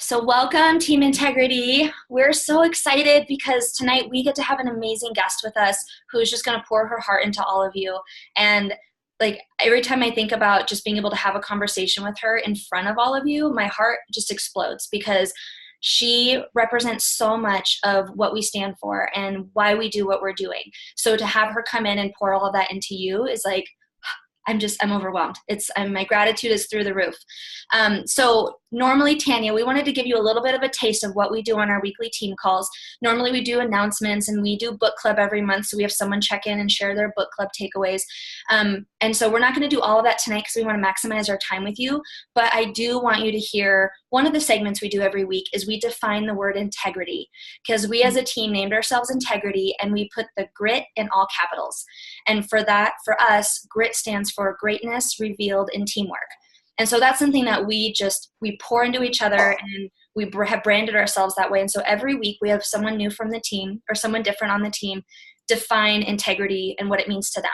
So welcome, Team Integrity. We're so excited because tonight we get to have an amazing guest with us who's just going to pour her heart into all of you. And like every time I think about just being able to have a conversation with her in front of all of you, my heart just explodes because she represents so much of what we stand for and why we do what we're doing. So to have her come in and pour all of that into you is like, I'm overwhelmed. My gratitude is through the roof. So normally, Tanya, we wanted to give you a little bit of a taste of what we do on our weekly team calls. Normally we do announcements and we do book club every month. So we have someone check in and share their book club takeaways. And so we're not going to do all of that tonight because we want to maximize our time with you. But I do want you to hear one of the segments we do every week is we define the word integrity, because we as a team named ourselves Integrity and we put the grit in all capitals. And for us, grit stands for greatness revealed in teamwork. And so that's something that we pour into each other, and we have branded ourselves that way. And so every week we have someone new from the team or someone different on the team define integrity and what it means to them.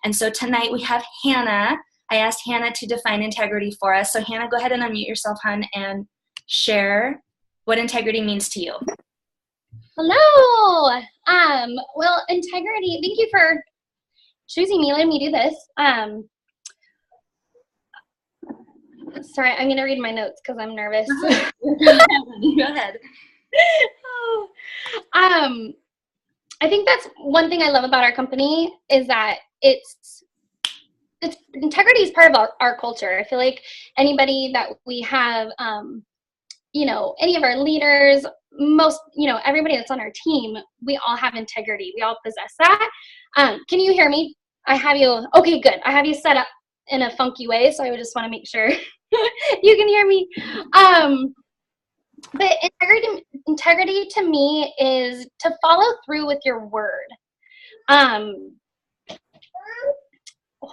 And so tonight we have Hannah. I asked Hannah to define integrity for us. So Hannah, go ahead and unmute yourself, hon, and share what integrity means to you. Hello. Well, integrity, thank you for choosing me, letting me do this. Sorry, I'm going to read my notes because I'm nervous. Go ahead. I think that's one thing I love about our company is that it's integrity is part of our culture. I feel like anybody that we have, any of our leaders, everybody that's on our team, we all have integrity. We all possess that. Can you hear me? Okay, good. I have you set up in a funky way, so I would just want to make sure you can hear me. But integrity to me is to follow through with your word. Oh,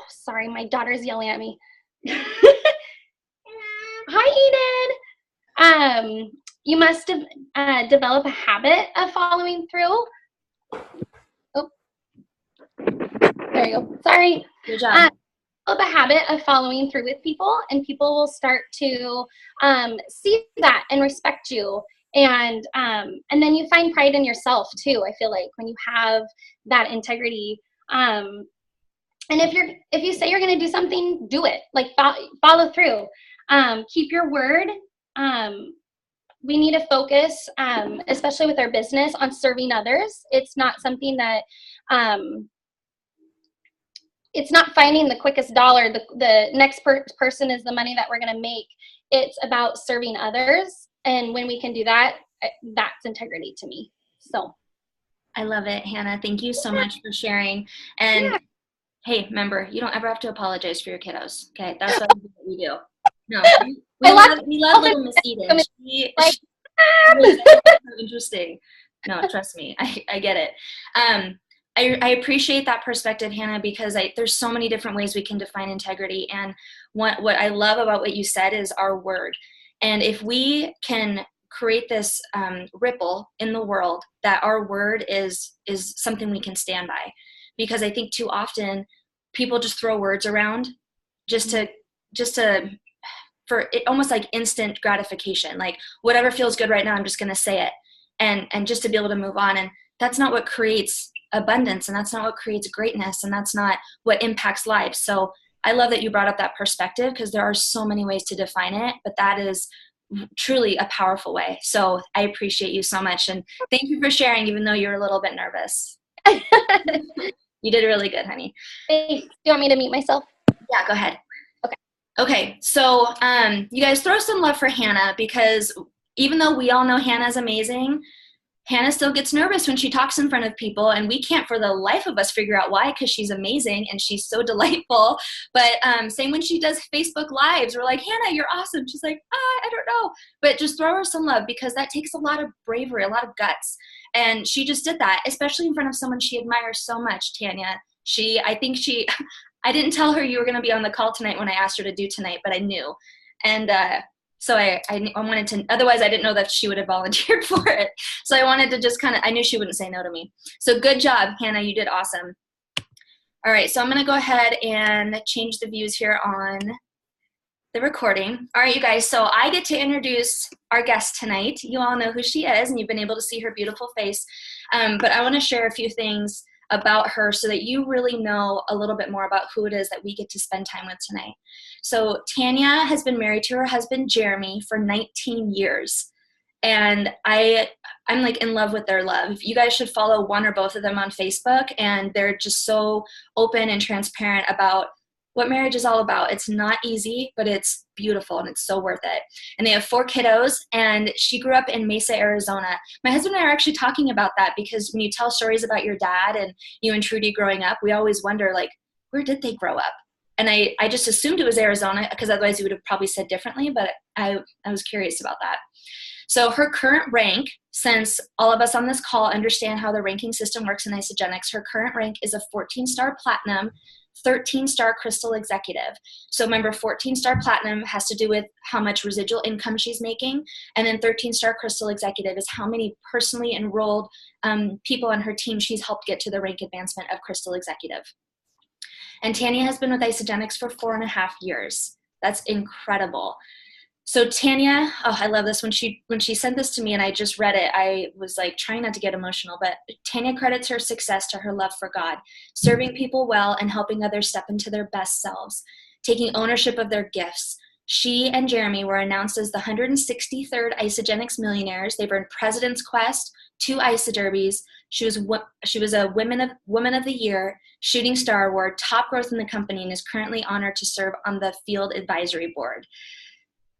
sorry, my daughter's yelling at me. Hi, Eden. You must develop a habit of following through. Oh, there you go. Sorry. Good job. A habit of following through with people, and people will start to see that and respect you, and then you find pride in yourself too. I feel like when you have that integrity, and if you say you're going to do something, do it. Like follow through. Keep your word. We need to focus, especially with our business, on serving others. It's not something that it's not finding the quickest dollar. The next person is the money that we're going to make. It's about serving others. And when we can do that, that's integrity to me. So I love it, Hannah. Thank you so much for sharing. And hey, remember, you don't ever have to apologize for your kiddos. Okay, that's what we do. No, we love little Miss Eden. She was so interesting. No, trust me, I get it. I appreciate that perspective, Hannah, because there's so many different ways we can define integrity. And what I love about what you said is our word. And if we can create this ripple in the world, that our word is something we can stand by. Because I think too often people just throw words around just to for it, almost like instant gratification. Like whatever feels good right now, I'm just going to say it. And just to be able to move on. And that's not what creates abundance, and that's not what creates greatness, and that's not what impacts lives. So I love that you brought up that perspective, because there are so many ways to define it, but that is truly a powerful way. So I appreciate you so much, and thank you for sharing, even though you're a little bit nervous. You did really good, honey. Hey, do you want me to mute myself? Yeah, go ahead. Okay, so you guys throw some love for Hannah, because even though we all know Hannah's amazing, Hannah still gets nervous when she talks in front of people, and we can't for the life of us figure out why, because she's amazing and she's so delightful. But same when she does Facebook Lives, we're like, Hannah, you're awesome. She's like, I don't know. But just throw her some love, because that takes a lot of bravery, a lot of guts. And she just did that, especially in front of someone she admires so much, Tanya. I didn't tell her you were going to be on the call tonight when I asked her to do tonight, but I knew. And so I wanted to, otherwise I didn't know that she would have volunteered for it. So I wanted to just I knew she wouldn't say no to me. So good job, Hannah, you did awesome. All right, so I'm gonna go ahead and change the views here on The recording. All right, you guys. So I get to introduce our guest tonight. You all know who she is, and you've been able to see her beautiful face. But I want to share a few things about her so that you really know a little bit more about who it is that we get to spend time with tonight. So Tanya has been married to her husband, Jeremy, for 19 years. And I'm like in love with their love. You guys should follow one or both of them on Facebook, and they're just so open and transparent about what marriage is all about. It's not easy, but it's beautiful and it's so worth it. And they have 4 kiddos, and she grew up in Mesa, Arizona. My husband and I are actually talking about that because when you tell stories about your dad and you and Trudy growing up, we always wonder, like, where did they grow up? And I just assumed it was Arizona because otherwise we would have probably said differently, but I was curious about that. So her current rank, since all of us on this call understand how the ranking system works in Isogenics, her current rank is a 14-star platinum, 13-star crystal executive. So remember, 14-star platinum has to do with how much residual income she's making, and then 13-star crystal executive is how many personally enrolled people on her team she's helped get to the rank advancement of crystal executive. And Tanya has been with Isogenics for 4.5 years. That's incredible. So Tanya, oh, I love this. When she sent this to me and I just read it, I was like trying not to get emotional, but Tanya credits her success to her love for God, serving people well and helping others step into their best selves, taking ownership of their gifts. She and Jeremy were announced as the 163rd Isogenics millionaires. They've earned President's Quest, 2 ISO Derbies. She was a Woman of the Year, Shooting Star Award, top growth in the company, and is currently honored to serve on the Field Advisory Board.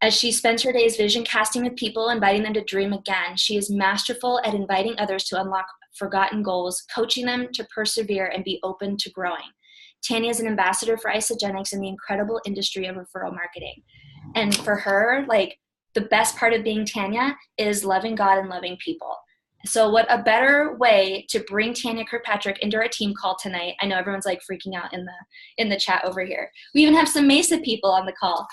As she spends her days vision casting with people, inviting them to dream again, she is masterful at inviting others to unlock forgotten goals, coaching them to persevere and be open to growing. Tanya is an ambassador for Isogenics in the incredible industry of referral marketing. And for her, like, the best part of being Tanya is loving God and loving people. So what a better way to bring Tanya Kirkpatrick into our team call tonight. I know everyone's like freaking out in the chat over here. We even have some Mesa people on the call.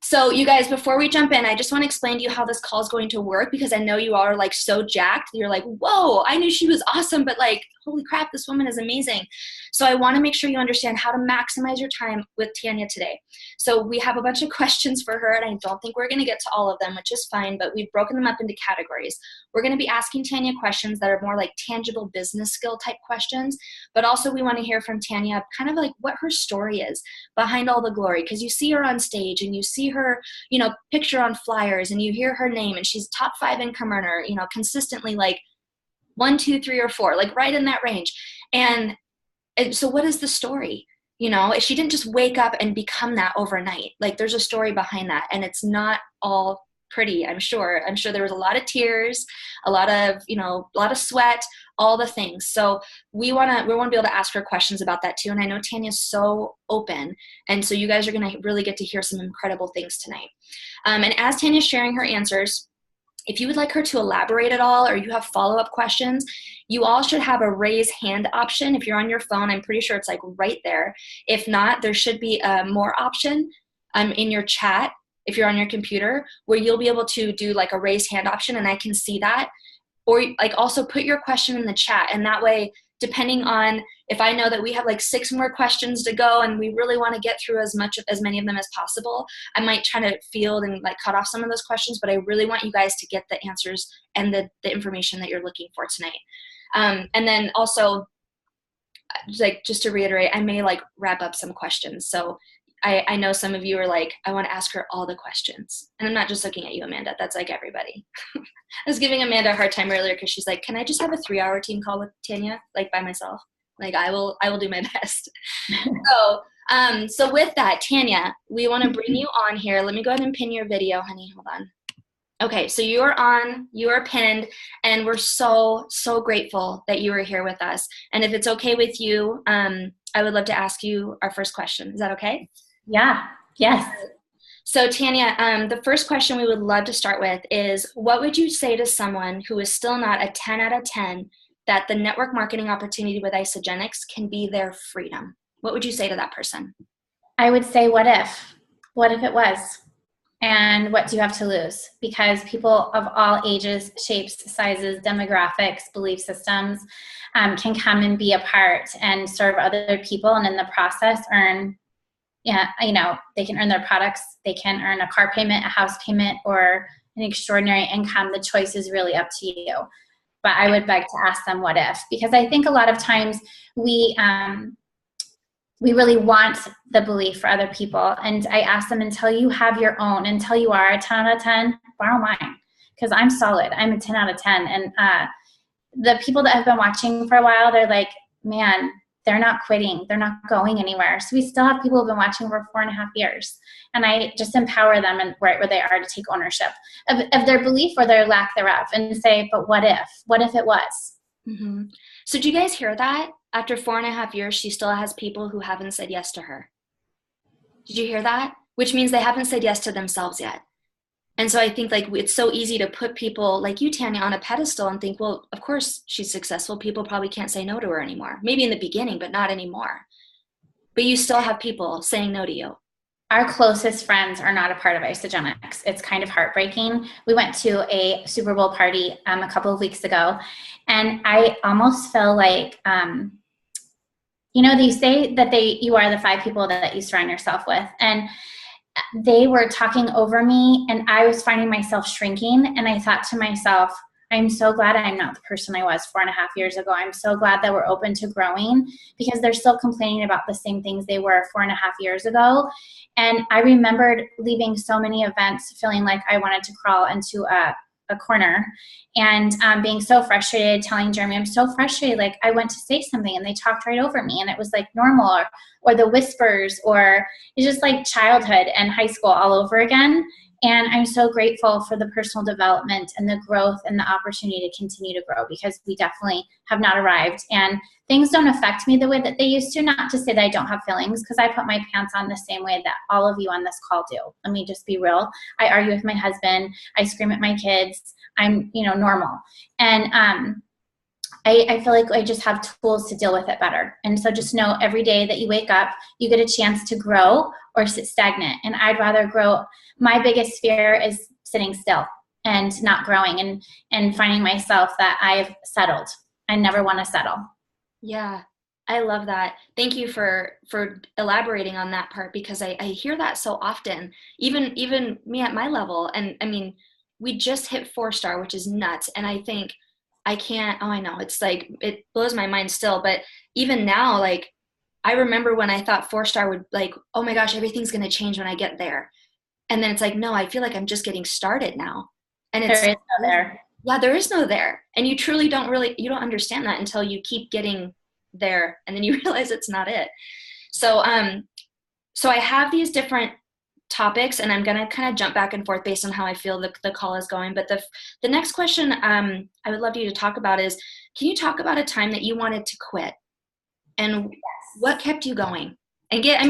So you guys, before we jump in, I just want to explain to you how this call is going to work, because I know you all are like so jacked. You're like, whoa, I knew she was awesome, but like, holy crap, this woman is amazing. So I want to make sure you understand how to maximize your time with Tanya today. So we have a bunch of questions for her, and I don't think we're going to get to all of them, which is fine, but we've broken them up into categories. We're going to be asking Tanya questions that are more like tangible business skill type questions, but also we want to hear from Tanya kind of like what her story is behind all the glory, because you see her on stage and you see her, you know, picture on flyers, and you hear her name, and she's top 5 income earner, you know, consistently like 1, 2, 3, or 4, like right in that range. And so what is the story? You know, she didn't just wake up and become that overnight. Like, there's a story behind that, and it's not all pretty. I'm sure there was a lot of tears, a lot of sweat, all the things. So we want to be able to ask her questions about that too. And I know Tanya's so open, and so you guys are going to really get to hear some incredible things tonight. And as Tanya's sharing her answers, if you would like her to elaborate at all, or you have follow-up questions, you all should have a raise hand option. If you're on your phone, I'm pretty sure it's like right there. If not, there should be a more option in your chat if you're on your computer, where you'll be able to do like a raise hand option, and I can see that. Or like also put your question in the chat, and that way, depending on if I know that we have like 6 more questions to go and we really want to get through as many of them as possible, I might try to field and like cut off some of those questions, but I really want you guys to get the answers and the information that you're looking for tonight. And then also, like, just to reiterate, I may like wrap up some questions. So I know some of you are like, I want to ask her all the questions. And I'm not just looking at you, Amanda. That's like everybody. I was giving Amanda a hard time earlier because she's like, can I just have a 3-hour team call with Tanya, like by myself? Like, I will do my best. So with that, Tanya, we want to bring you on here. Let me go ahead and pin your video, honey. Hold on. Okay, so you are pinned, and we're so, so grateful that you are here with us. And if it's okay with you, I would love to ask you our first question. Is that okay? Yeah. Yes. So Tanya, the first question we would love to start with is, what would you say to someone who is still not a 10 out of 10 that the network marketing opportunity with Isogenics can be their freedom? What would you say to that person? I would say, what if? What if it was? And what do you have to lose? Because people of all ages, shapes, sizes, demographics, belief systems can come and be a part and serve other people, and in the process earn yeah, they can earn their products, they can earn a car payment, a house payment, or an extraordinary income. The choice is really up to you. But I would beg to ask them what if, because I think a lot of times we really want the belief for other people. And I ask them, until you have your own, until you are a 10 out of 10, borrow mine, because I'm solid. I'm a 10 out of 10. And the people that have been watching for a while, they're like, man, they're not quitting. They're not going anywhere. So we still have people who've been watching for 4.5 years. And I just empower them and right where they are to take ownership of their belief or their lack thereof and say, but what if? What if it was? Mm-hmm. So do you guys hear that? After 4.5 years, she still has people who haven't said yes to her. Did you hear that? Which means they haven't said yes to themselves yet. And so I think like it's so easy to put people like you, Tanya, on a pedestal and think, well, of course she's successful. People probably can't say no to her anymore. Maybe in the beginning, but not anymore. But you still have people saying no to you. Our closest friends are not a part of Isogenics. It's kind of heartbreaking. We went to a Super Bowl party a couple of weeks ago, and I almost feel like, they say that you are the 5 people that you surround yourself with. And they were talking over me, and I was finding myself shrinking. And I thought to myself, I'm so glad I'm not the person I was 4.5 years ago. I'm so glad that we're open to growing, because they're still complaining about the same things they were 4.5 years ago. And I remembered leaving so many events feeling like I wanted to crawl into a corner and being so frustrated, telling Jeremy, I'm so frustrated. Like, I went to say something and they talked right over me, and it was like normal, or the whispers, or it's just like childhood and high school all over again. And I'm so grateful for the personal development and the growth and the opportunity to continue to grow, because we definitely have not arrived. And things don't affect me the way that they used to. Not to say that I don't have feelings, because I put my pants on the same way that all of you on this call do. Let me just be real. I argue with my husband. I scream at my kids. I'm, normal. And I feel like I just have tools to deal with it better. And so just know every day that you wake up, you get a chance to grow or sit stagnant. And I'd rather grow. My biggest fear is sitting still and not growing and finding myself that I've settled. I never want to settle. Yeah, I love that. Thank you for elaborating on that part, because I hear that so often, even me at my level. And I mean, we just hit 4-star, which is nuts. And I think I know, it's like, it blows my mind still. But even now, like, I remember when I thought 4-star would, like, oh my gosh, everything's going to change when I get there. And then it's like, no, I feel like I'm just getting started now. And it's, there is no there. Yeah, there is no there. And you truly you don't understand that until you keep getting there. And then you realize it's not it. So, so I have these different topics, and I'm going to kind of jump back and forth based on how I feel the call is going. But the next question I would love you to talk about is, can you talk about a time that you wanted to quit, and what kept you going? And get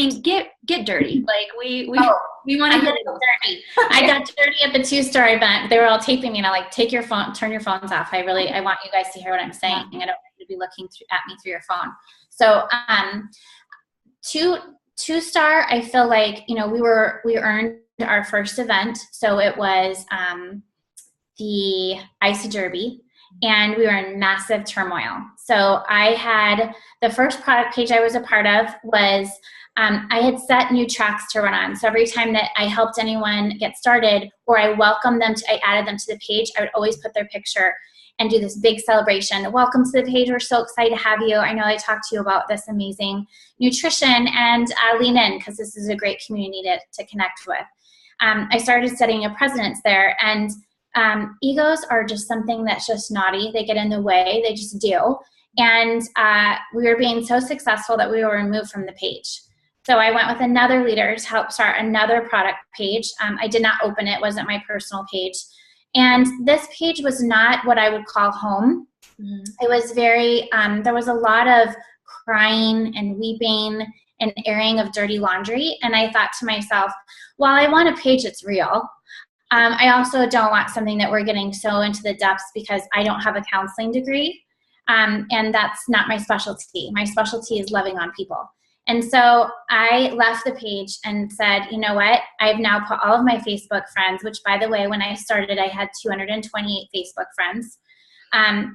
dirty. Like we want to get dirty. I got dirty at the 2-star event. They were all taping me, and I like, turn your phones off. I want you guys to hear what I'm saying. I don't want you to be looking at me through your phone. So 2-star, I feel like, we earned our first event. So it was the Icy Derby, and we were in massive turmoil. So I had the first product page I was a part of was I had set new tracks to run on. So every time that I helped anyone get started, or I welcomed them I added them to the page, I would always put their picture and do this big celebration. Welcome to the page. We're so excited to have you. I know I talked to you about this amazing nutrition, and lean in, because this is a great community to connect with. I started setting a precedence there, and egos are just something that's just naughty. They get in the way. They just do. And we were being so successful that we were removed from the page. So I went with another leader to help start another product page. I did not open it. It wasn't my personal page. And this page was not what I would call home. Mm-hmm. It was very, there was a lot of crying and weeping and airing of dirty laundry. And I thought to myself, while I want a page that's real, I also don't want something that we're getting so into the depths, because I don't have a counseling degree. And that's not my specialty. My specialty is loving on people. And so I left the page and said, you know what? I've now put all of my Facebook friends, which, by the way, when I started, I had 228 Facebook friends.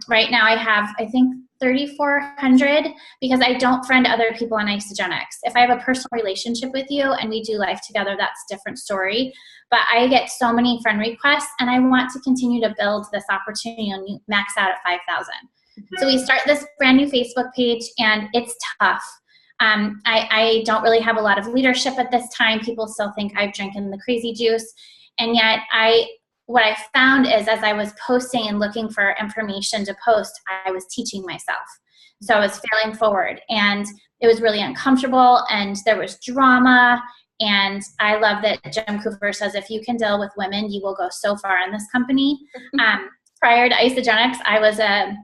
Right now I have, I think, 3,400 because I don't friend other people on Isogenics. If I have a personal relationship with you and we do life together, that's a different story. But I get so many friend requests, and I want to continue to build this opportunity and max out at 5,000. So we start this brand new Facebook page, and it's tough. I don't really have a lot of leadership at this time. People still think I've drinking the crazy juice. And yet what I found is as I was posting and looking for information to post, I was teaching myself. So I was failing forward, and it was really uncomfortable, and there was drama. And I love that Jim Cooper says, if you can deal with women, you will go so far in this company. Prior to Isogenics, I was a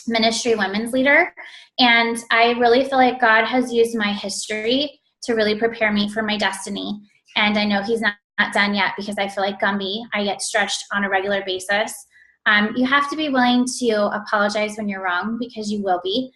ministry women's leader, and I really feel like God has used my history to really prepare me for my destiny. And I know he's not done yet, because I feel like Gumby, I get stretched on a regular basis. You have to be willing to apologize when you're wrong, because you will be.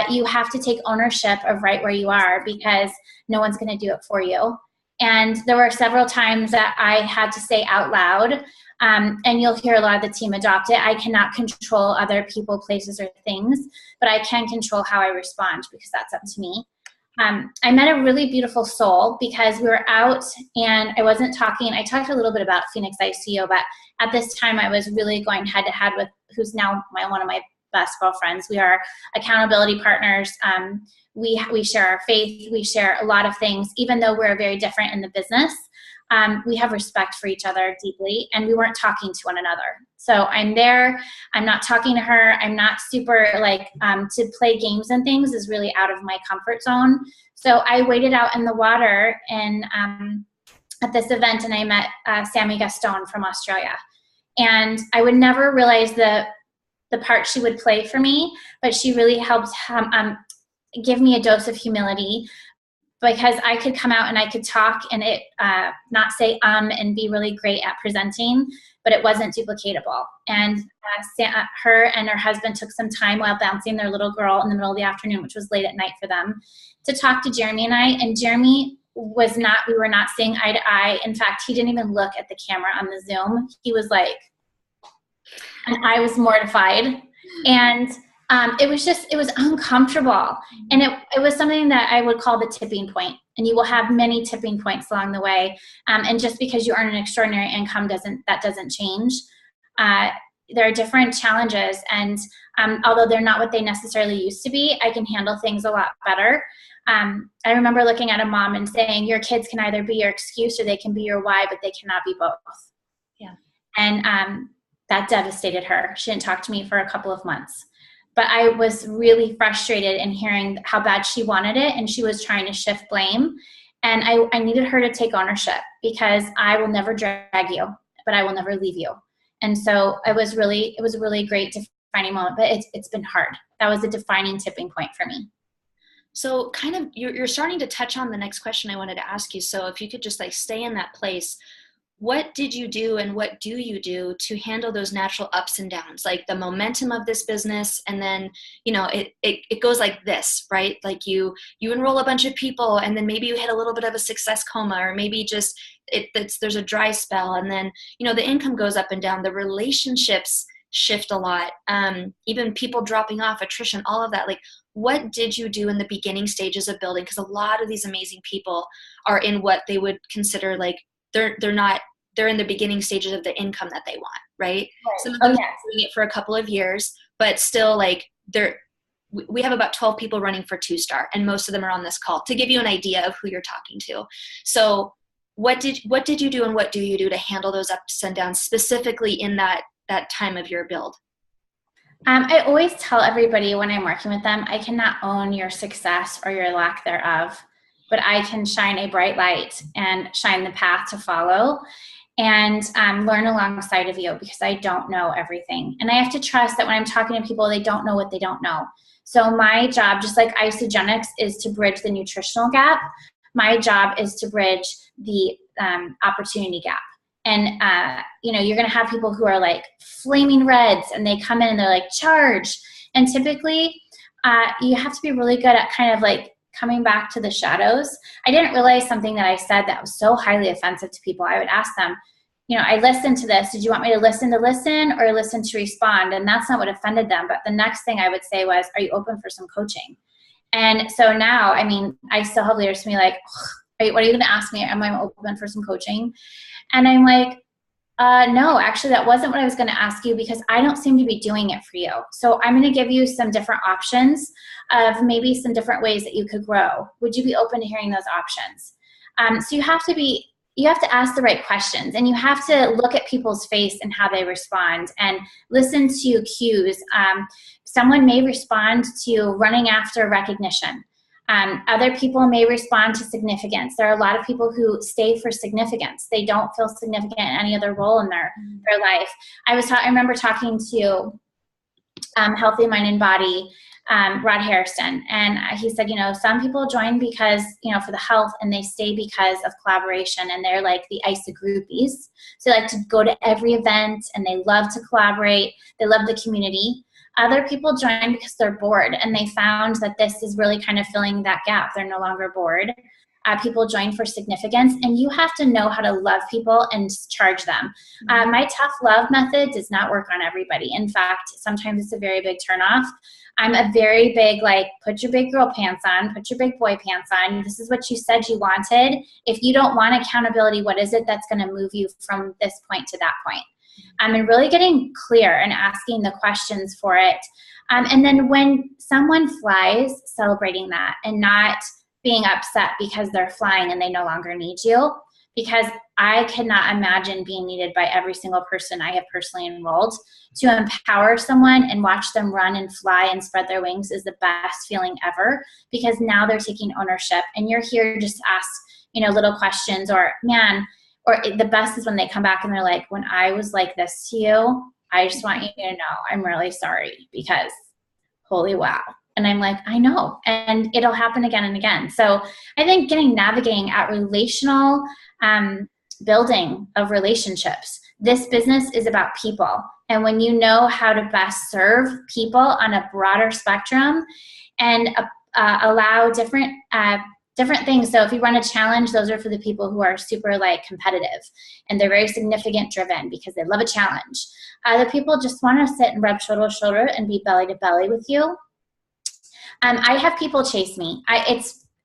You have to take ownership of right where you are, because no one's going to do it for you. And there were several times that I had to say out loud, and you'll hear a lot of the team adopt it. I cannot control other people, places, or things, but I can control how I respond, because that's up to me. I met a really beautiful soul because we were out and I wasn't talking. I talked a little bit about Phoenix ICO, but at this time I was really going head to head with who's now one of my best girlfriends. We are accountability partners. We share our faith. We share a lot of things, even though we're very different in the business. We have respect for each other deeply, and we weren't talking to one another. So I'm there, I'm not talking to her, I'm not super to play games and things is really out of my comfort zone. So I waited out in the water and at this event, and I met Sammy Gaston from Australia. And I would never realize the part she would play for me, but she really helped give me a dose of humility, because I could come out and I could talk and it not say and be really great at presenting, but it wasn't duplicatable. And her and her husband took some time while bouncing their little girl in the middle of the afternoon, which was late at night for them, to talk to Jeremy and I. And Jeremy we were not seeing eye to eye. In fact, he didn't even look at the camera on the Zoom. He was like, and I was mortified. And it was uncomfortable. And it was something that I would call the tipping point. And you will have many tipping points along the way. And just because you earn an extraordinary income doesn't change. There are different challenges. And although they're not what they necessarily used to be, I can handle things a lot better. I remember looking at a mom and saying, your kids can either be your excuse or they can be your why, but they cannot be both. Yeah. And that devastated her. She didn't talk to me for a couple of months. But I was really frustrated in hearing how bad she wanted it, and she was trying to shift blame. And I needed her to take ownership, because I will never drag you, but I will never leave you. And so it was a really great defining moment, but it's been hard. That was a defining tipping point for me. So kind of you're starting to touch on the next question I wanted to ask you. So if you could just stay in that place, what did you do and what do you do to handle those natural ups and downs, like the momentum of this business? And then, it goes like this, right? Like you enroll a bunch of people, and then maybe you hit a little bit of a success coma, or maybe just there's a dry spell. And then, the income goes up and down, the relationships shift a lot. Even people dropping off, attrition, all of that. Like, what did you do in the beginning stages of building? Because a lot of these amazing people are in what they would consider they're in the beginning stages of the income that they want, right? Some of them are doing it for a couple of years, but still we have about 12 people running for 2-star, and most of them are on this call, to give you an idea of who you're talking to. So what did you do and what do you do to handle those ups and downs, specifically in that time of your build? I always tell everybody when I'm working with them, I cannot own your success or your lack thereof, but I can shine a bright light and shine the path to follow, and learn alongside of you, because I don't know everything. And I have to trust that when I'm talking to people, they don't know what they don't know. So my job, just like Isogenics is to bridge the nutritional gap, my job is to bridge the opportunity gap. And, you're going to have people who are like flaming reds, and they come in and they're like, charge. And typically you have to be really good at kind of coming back to the shadows. I didn't realize something that I said that was so highly offensive to people. I would ask them, I listened to this. Did you want me to listen or listen to respond? And that's not what offended them. But the next thing I would say was, are you open for some coaching? And so now, I still have leaders to me like, what are you going to ask me? Am I open for some coaching? And I'm like, no, actually, that wasn't what I was going to ask you, because I don't seem to be doing it for you. So I'm going to give you some different options of maybe some different ways that you could grow. Would you be open to hearing those options? So you have to ask the right questions, and you have to look at people's face and how they respond and listen to cues. Someone may respond to running after recognition. Other people may respond to significance. There are a lot of people who stay for significance. They don't feel significant in any other role in their life. I remember talking to Healthy Mind and Body, Rod Harrison, and he said, some people join because, for the health, and they stay because of collaboration, and they're like the ISA groupies. So they like to go to every event, and they love to collaborate. They love the community. Other people join because they're bored, and they found that this is really kind of filling that gap. They're no longer bored. People join for significance, and you have to know how to love people and charge them. My tough love method does not work on everybody. In fact, sometimes it's a very big turnoff. I'm a very big, put your big girl pants on, put your big boy pants on. This is what you said you wanted. If you don't want accountability, what is it that's going to move you from this point to that point? And really getting clear and asking the questions for it. And then when someone flies, celebrating that and not being upset because they're flying and they no longer need you. Because I cannot imagine being needed by every single person I have personally enrolled. To empower someone and watch them run and fly and spread their wings is the best feeling ever, because now they're taking ownership, and you're here just to ask, little questions, or the best is when they come back and they're like, when I was like this to you, I just want you to know I'm really sorry, because holy wow. And I'm like, I know. And it'll happen again and again. So I think navigating at relational building of relationships. This business is about people. And when you know how to best serve people on a broader spectrum and allow different things. So if you run a challenge, those are for the people who are super competitive, and they're very significant driven because they love a challenge. Other people just want to sit and rub shoulder to shoulder and be belly to belly with you. I have people chase me.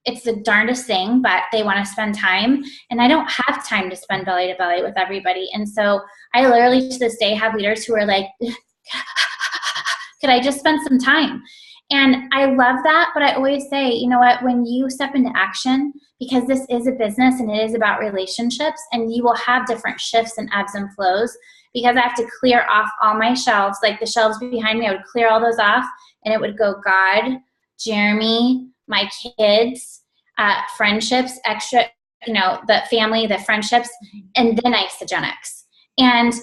It's the darndest thing, but they want to spend time, and I don't have time to spend belly to belly with everybody. And so I literally to this day have leaders who are like, could I just spend some time? And I love that, but I always say, you know what, when you step into action, because this is a business and it is about relationships, and you will have different shifts and ebbs and flows, because I have to clear off all my shelves, like the shelves behind me, I would clear all those off, and it would go God, Jeremy, my kids, friendships, extra, the family, the friendships, and then isogenics. And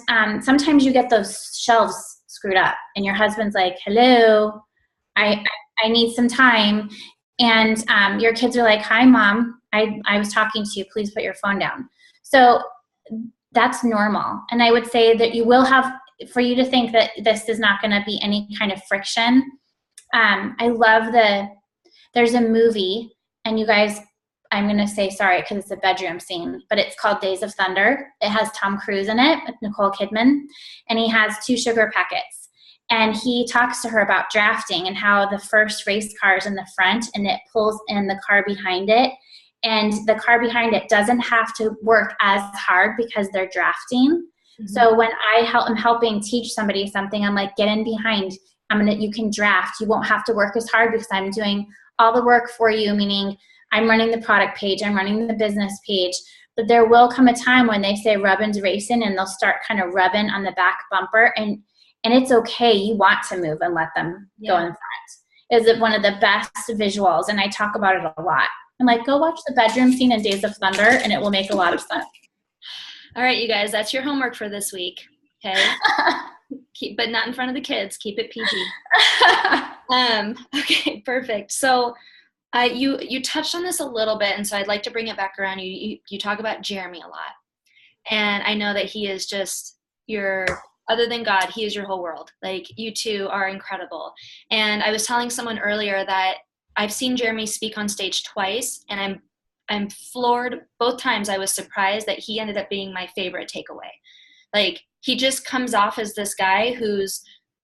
sometimes you get those shelves screwed up, and your husband's like, hello, I need some time. And your kids are like, hi, Mom, I was talking to you. Please put your phone down. So that's normal. And I would say that you will have, for you to think that this is not going to be any kind of friction. I love there's a movie, and you guys, I'm going to say sorry because it's a bedroom scene, but it's called Days of Thunder. It has Tom Cruise in it with Nicole Kidman, and he has 2 sugar packets. And he talks to her about drafting and how the first race car is in the front and it pulls in the car behind it. And the car behind it doesn't have to work as hard because they're drafting. Mm-hmm. So when I'm helping teach somebody something, I'm like, get in behind. You can draft. You won't have to work as hard because I'm doing all the work for you, meaning I'm running the product page, I'm running the business page. But there will come a time when they say rubbin's racing, and they'll start kind of rubbing on the back bumper, and it's okay. You want to move and let them go in front. Is it one of the best visuals? And I talk about it a lot. I'm like, go watch the bedroom scene in Days of Thunder, and it will make a lot of sense. All right, you guys, that's your homework for this week. Okay. But not in front of the kids. Keep it PG. Okay, perfect. So you touched on this a little bit, and so I'd like to bring it back around. You talk about Jeremy a lot, and I know that he is just other than God, he is your whole world. Like, you two are incredible. And I was telling someone earlier that I've seen Jeremy speak on stage twice, and I'm I'm floored. Both times I was surprised that he ended up being my favorite takeaway. Like, he just comes off as this guy who's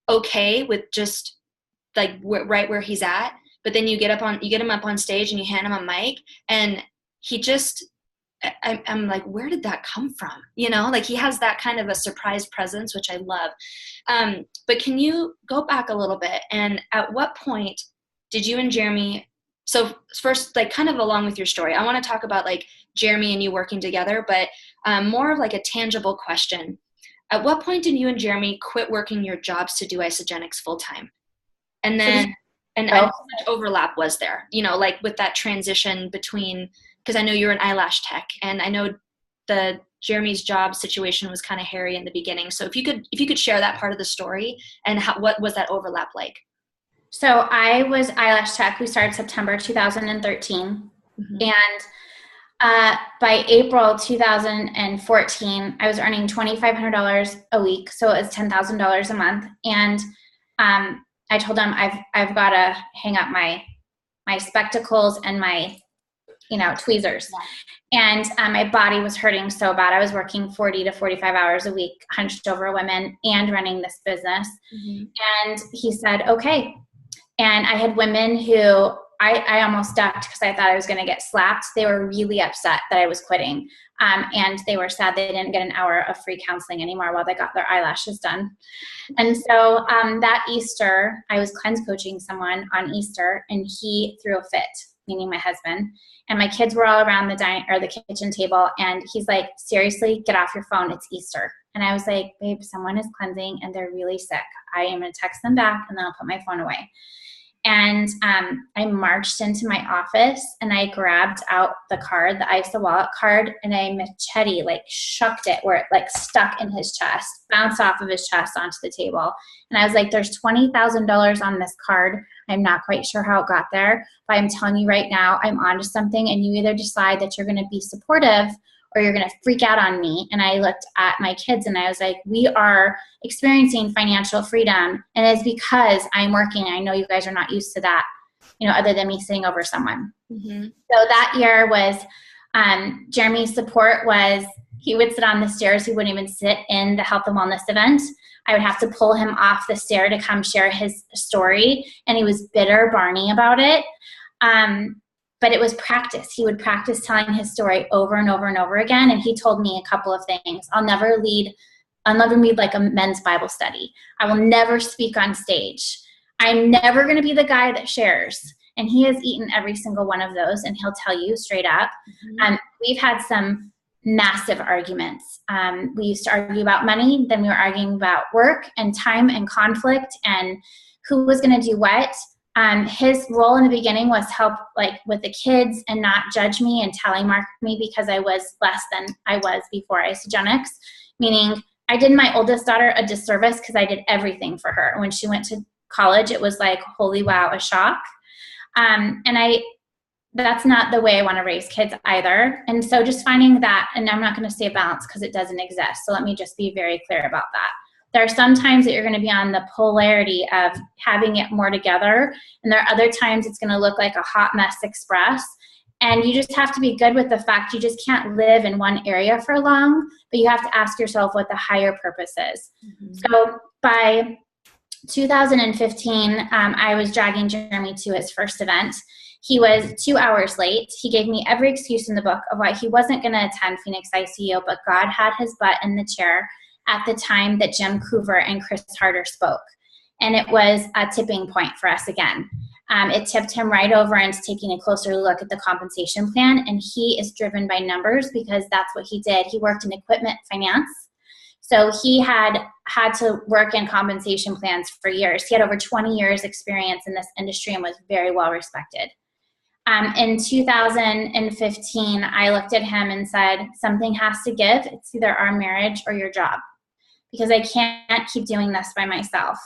okay with just like right where he's at, but then you get him up on stage and you hand him a mic, and he just, I'm like, where did that come from? Like, he has that kind of a surprise presence, which I love. But can you go back a little bit, and at what point did you and Jeremy, so first, like, kind of along with your story, I want to talk about like Jeremy and you working together, but more of like a tangible question. At what point did you and Jeremy quit working your jobs to do Isogenics full time? And then, and how much overlap was there, like with that transition between, because I know you're an eyelash tech, and I know Jeremy's job situation was kind of hairy in the beginning. So if you could share that part of the story, and what was that overlap like? So I was eyelash tech. We started September 2013. Mm-hmm. And by April 2014, I was earning $2,500 a week. So it was $10,000 a month. And I told him I've got to hang up my spectacles and my tweezers. Yeah. And my body was hurting so bad. I was working 40 to 45 hours a week, hunched over women and running this business. Mm-hmm. And he said, okay. And I had women who I almost ducked because I thought I was going to get slapped. They were really upset that I was quitting. And they were sad they didn't get an hour of free counseling anymore while they got their eyelashes done. And so that Easter, I was cleanse coaching someone on Easter, and he threw a fit, meaning my husband. And my kids were all around the kitchen table, and he's like, seriously, get off your phone. It's Easter. And I was like, babe, someone is cleansing and they're really sick. I am going to text them back, and then I'll put my phone away. And I marched into my office, and I grabbed out the card, the Isa wallet card, and I machete, like, shucked it where it like stuck in his chest, bounced off of his chest onto the table. And I was like, there's $20,000 on this card. I'm not quite sure how it got there, but I'm telling you right now, I'm onto something, and you either decide that you're going to be supportive or you're going to freak out on me. And I looked at my kids and I was like, we are experiencing financial freedom. And it's because I'm working. I know you guys are not used to that, other than me sitting over someone. Mm-hmm. So that year was, Jeremy's support was, he would sit on the stairs. He wouldn't even sit in the health and wellness event. I would have to pull him off the stair to come share his story. And he was bitter Barney about it. But it was practice. He would practice telling his story over and over and over again. And he told me a couple of things. I'll never lead like a men's Bible study. I will never speak on stage. I'm never going to be the guy that shares. And he has eaten every single one of those, and he'll tell you straight up. Mm-hmm. We've had some massive arguments. We used to argue about money. Then we were arguing about work and time and conflict and who was going to do what. His role in the beginning was help like with the kids and not judge me and tally mark me because I was less than I was before Isogenics, meaning I did my oldest daughter a disservice because I did everything for her. When she went to college, it was like, holy wow, a shock. That's not the way I want to raise kids either. And so just finding that, and I'm not going to say balance because it doesn't exist. So let me just be very clear about that. There are some times that you're going to be on the polarity of having it more together. And there are other times it's going to look like a hot mess express. And you just have to be good with the fact you just can't live in one area for long, but you have to ask yourself what the higher purpose is. Mm-hmm. So by 2015, I was dragging Jeremy to his first event. He was 2 hours late. He gave me every excuse in the book of why he wasn't going to attend Phoenix ICU, but God had his butt in the chair at the time that Jim Coover and Chris Harder spoke. And it was a tipping point for us again. It tipped him right over into taking a closer look at the compensation plan. And he is driven by numbers because that's what he did. He worked in equipment finance. So he had to work in compensation plans for years. He had over 20 years experience in this industry and was very well respected. In 2015, I looked at him and said, something has to give. It's either our marriage or your job, because I can't keep doing this by myself.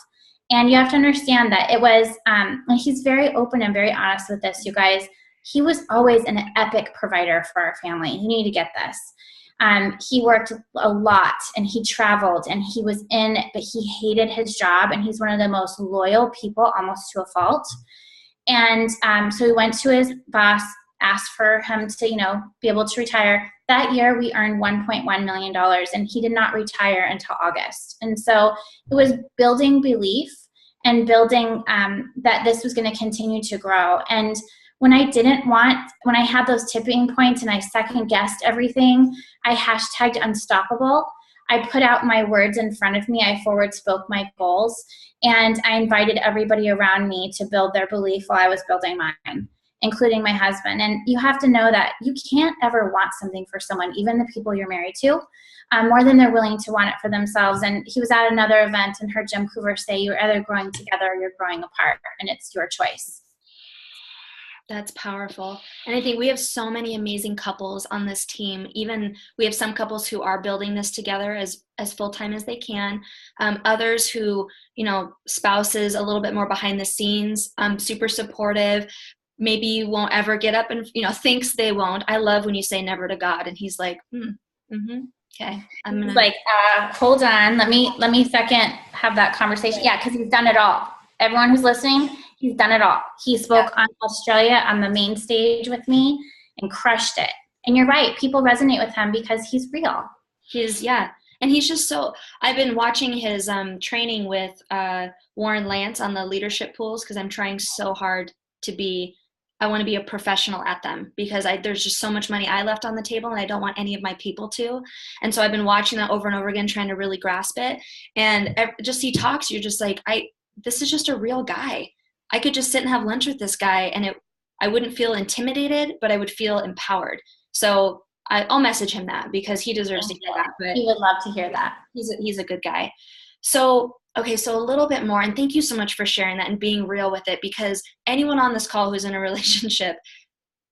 And you have to understand that it was, and he's very open and very honest with this, you guys. He was always an epic provider for our family. You need to get this. He worked a lot and he traveled and he was but he hated his job, and he's one of the most loyal people, almost to a fault. And so he went to his boss asked for him to, be able to retire. That year we earned $1.1 million, and he did not retire until August. And so it was building belief and building that this was going to continue to grow. And when I had those tipping points and I second guessed everything, I hashtagged unstoppable. I put out my words in front of me. I forward spoke my goals, and I invited everybody around me to build their belief while I was building mine, including my husband. And you have to know that you can't ever want something for someone, even the people you're married to, more than they're willing to want it for themselves. And he was at another event and heard Jim Coover say, you're either growing together or you're growing apart, and it's your choice. That's powerful. And I think we have so many amazing couples on this team. Even we have some couples who are building this together as full-time as they can. Others who, spouses a little bit more behind the scenes, super supportive, maybe won't ever get up and, thinks they won't. I love when you say never to God. And he's like, okay. I'm gonna like, hold on. Let me second have that conversation. Yeah. Cause he's done it all. Everyone who's listening, he's done it all. He spoke on Australia on the main stage with me and crushed it. And you're right. People resonate with him because he's real. And he's just I've been watching his training with Warren Lance on the leadership pools, because I'm trying so hard I want to be a professional at them, because there's just so much money I left on the table and I don't want any of my people to. And so I've been watching that over and over again, trying to really grasp it. And just he talks, you're just like, this is just a real guy. I could just sit and have lunch with this guy and I wouldn't feel intimidated, but I would feel empowered. So I'll message him that, because he deserves to hear that. But he would love to hear that. He's a good guy. So, okay, so a little bit more, and thank you so much for sharing that and being real with it, because anyone on this call who's in a relationship,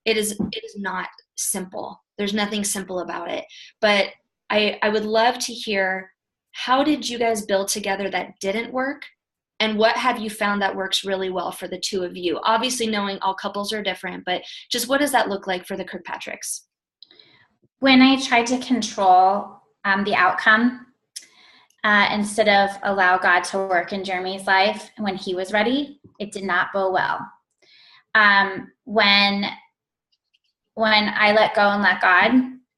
it is not simple. There's nothing simple about it. But I would love to hear, how did you guys build together that didn't work? And what have you found that works really well for the two of you? Obviously, knowing all couples are different, but just what does that look like for the Kirkpatricks? When I tried to control the outcome, instead of allow God to work in Jeremy's life when he was ready, it did not go well. When I let go and let God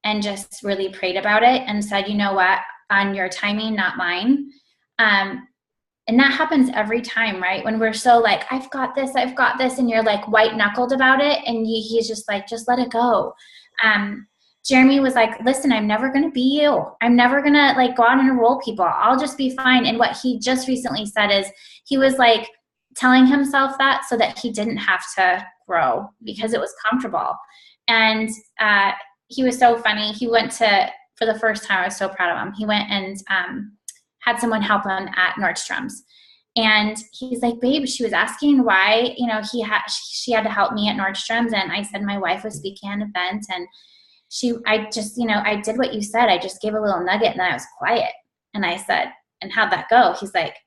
and just really prayed about it and said, you know what, on your timing, not mine. And that happens every time, right? When we're so like, I've got this, and you're like white knuckled about it. And he's just like, just let it go. Jeremy was like, listen, I'm never going to be you. I'm never going to like go out and enroll people. I'll just be fine. And what he just recently said is he was like telling himself that so that he didn't have to grow because it was comfortable. And he was so funny. He went for the first time, I was so proud of him. He went and had someone help him at Nordstrom's. And he's like, babe, she was asking why, she had to help me at Nordstrom's. And I said, my wife was speaking at an event, and I just, I did what you said. I just gave a little nugget and then I was quiet. And I said, and how'd that go? He's like,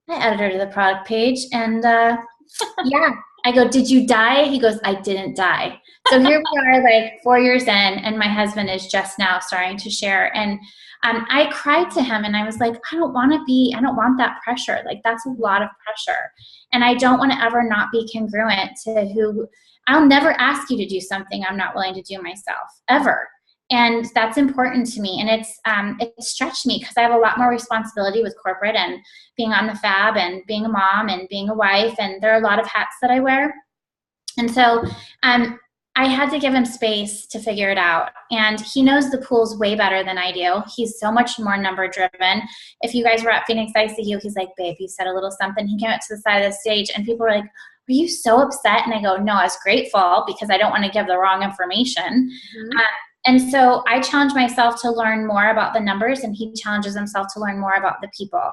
I added her to the product page. And yeah, I go, did you die? He goes, I didn't die. So here we are like 4 years in, and my husband is just now starting to share. And I cried to him and I was like, I don't want that pressure. Like that's a lot of pressure. And I don't want to ever not be congruent to I'll never ask you to do something I'm not willing to do myself, ever. And that's important to me. And it stretched me because I have a lot more responsibility with corporate and being on the fab and being a mom and being a wife. And there are a lot of hats that I wear. And so I had to give him space to figure it out. And he knows the pools way better than I do. He's so much more number driven. If you guys were at Phoenix ICU, he's like, babe, you said a little something. He came up to the side of the stage and people were like, were you so upset? And I go, no, I was grateful because I don't want to give the wrong information. Mm-hmm. And so I challenge myself to learn more about the numbers, and he challenges himself to learn more about the people.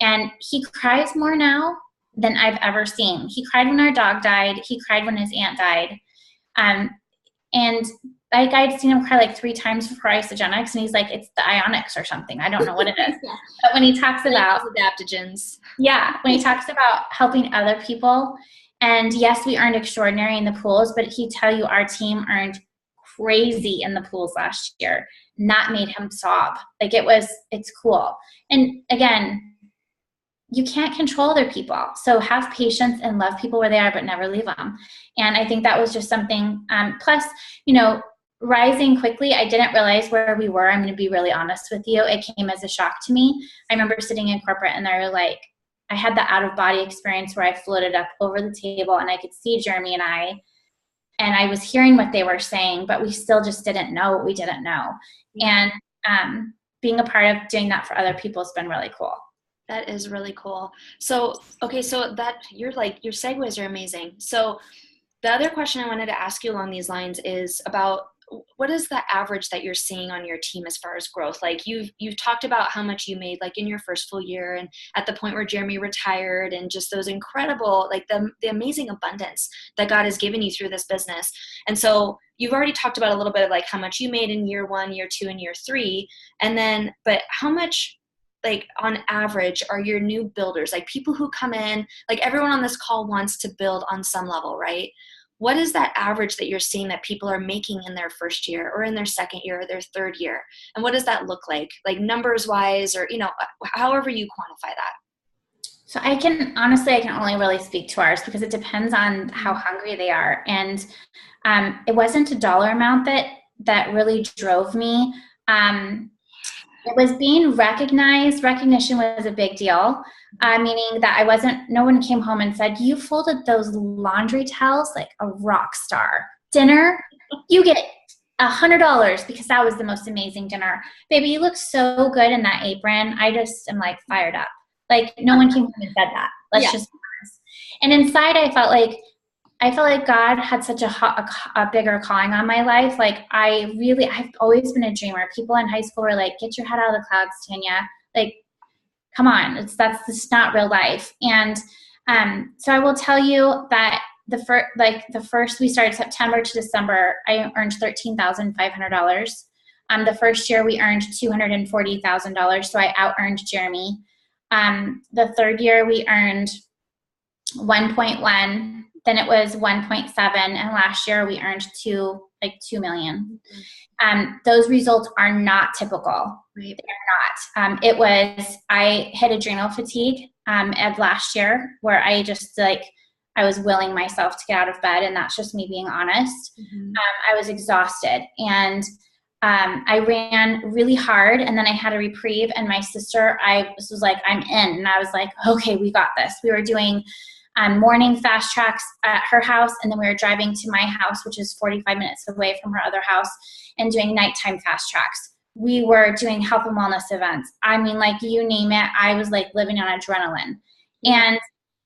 And he cries more now than I've ever seen. He cried when our dog died. He cried when his aunt died. And like I'd seen him cry like 3 times before Isogenics, and he's like, it's the Ionics or something. I don't know what it is. Yeah. But when he talks about adaptogens. Yeah. When he talks about helping other people, and yes, we earned extraordinary in the pools, but he tell you our team earned crazy in the pools last year. And that made him sob. Like it's cool. And again, you can't control other people. So have patience and love people where they are, but never leave them. And I think that was just something, plus, rising quickly, I didn't realize where we were. I'm going to be really honest with you. It came as a shock to me. I remember sitting in corporate and they were like, I had the out of body experience where I floated up over the table and I could see Jeremy and I was hearing what they were saying, but we still just didn't know what we didn't know. And being a part of doing that for other people has been really cool. That is really cool. So, okay, so that your segues are amazing. So the other question I wanted to ask you along these lines is about what is the average that you're seeing on your team as far as growth? Like you've talked about how much you made like in your first full year and at the point where Jeremy retired and just those incredible, like the amazing abundance that God has given you through this business. And so you've already talked about a little bit of like how much you made in year 1, year 2, and year 3. And then, but how much like on average are your new builders, like people who come in, like everyone on this call wants to build on some level, right? What is that average that you're seeing that people are making in their first year or in their second year or their third year? And what does that look like numbers wise, or, however you quantify that? So I can only really speak to ours because it depends on how hungry they are. And it wasn't a dollar amount that really drove me. It was being recognized. Recognition was a big deal, meaning that no one came home and said, you folded those laundry towels like a rock star. Dinner, you get $100 because that was the most amazing dinner. Baby, you look so good in that apron. I just am like fired up. Like no one came home and said that. Let's just be honest. And inside I felt like God had such a bigger calling on my life. Like I've always been a dreamer. People in high school were like, get your head out of the clouds, Tanya. Like, come on, that's not real life. And so I will tell you that the first we started September to December, I earned $13,500. The first year we earned $240,000, so I out-earned Jeremy. The third year we earned 1.1. Then it was 1.7, and last year we earned $2 million. Those results are not typical. Right. They're not. I hit adrenal fatigue of last year where I just I was willing myself to get out of bed, and that's just me being honest. Mm-hmm. I was exhausted, and I ran really hard, and then I had a reprieve, and my sister, was like, I'm in, and I was like, okay, we got this. We were doing morning fast tracks at her house, and then we were driving to my house, which is 45 minutes away from her other house, and doing nighttime fast tracks. We were doing health and wellness events. I mean, like you name it, I was like living on adrenaline. And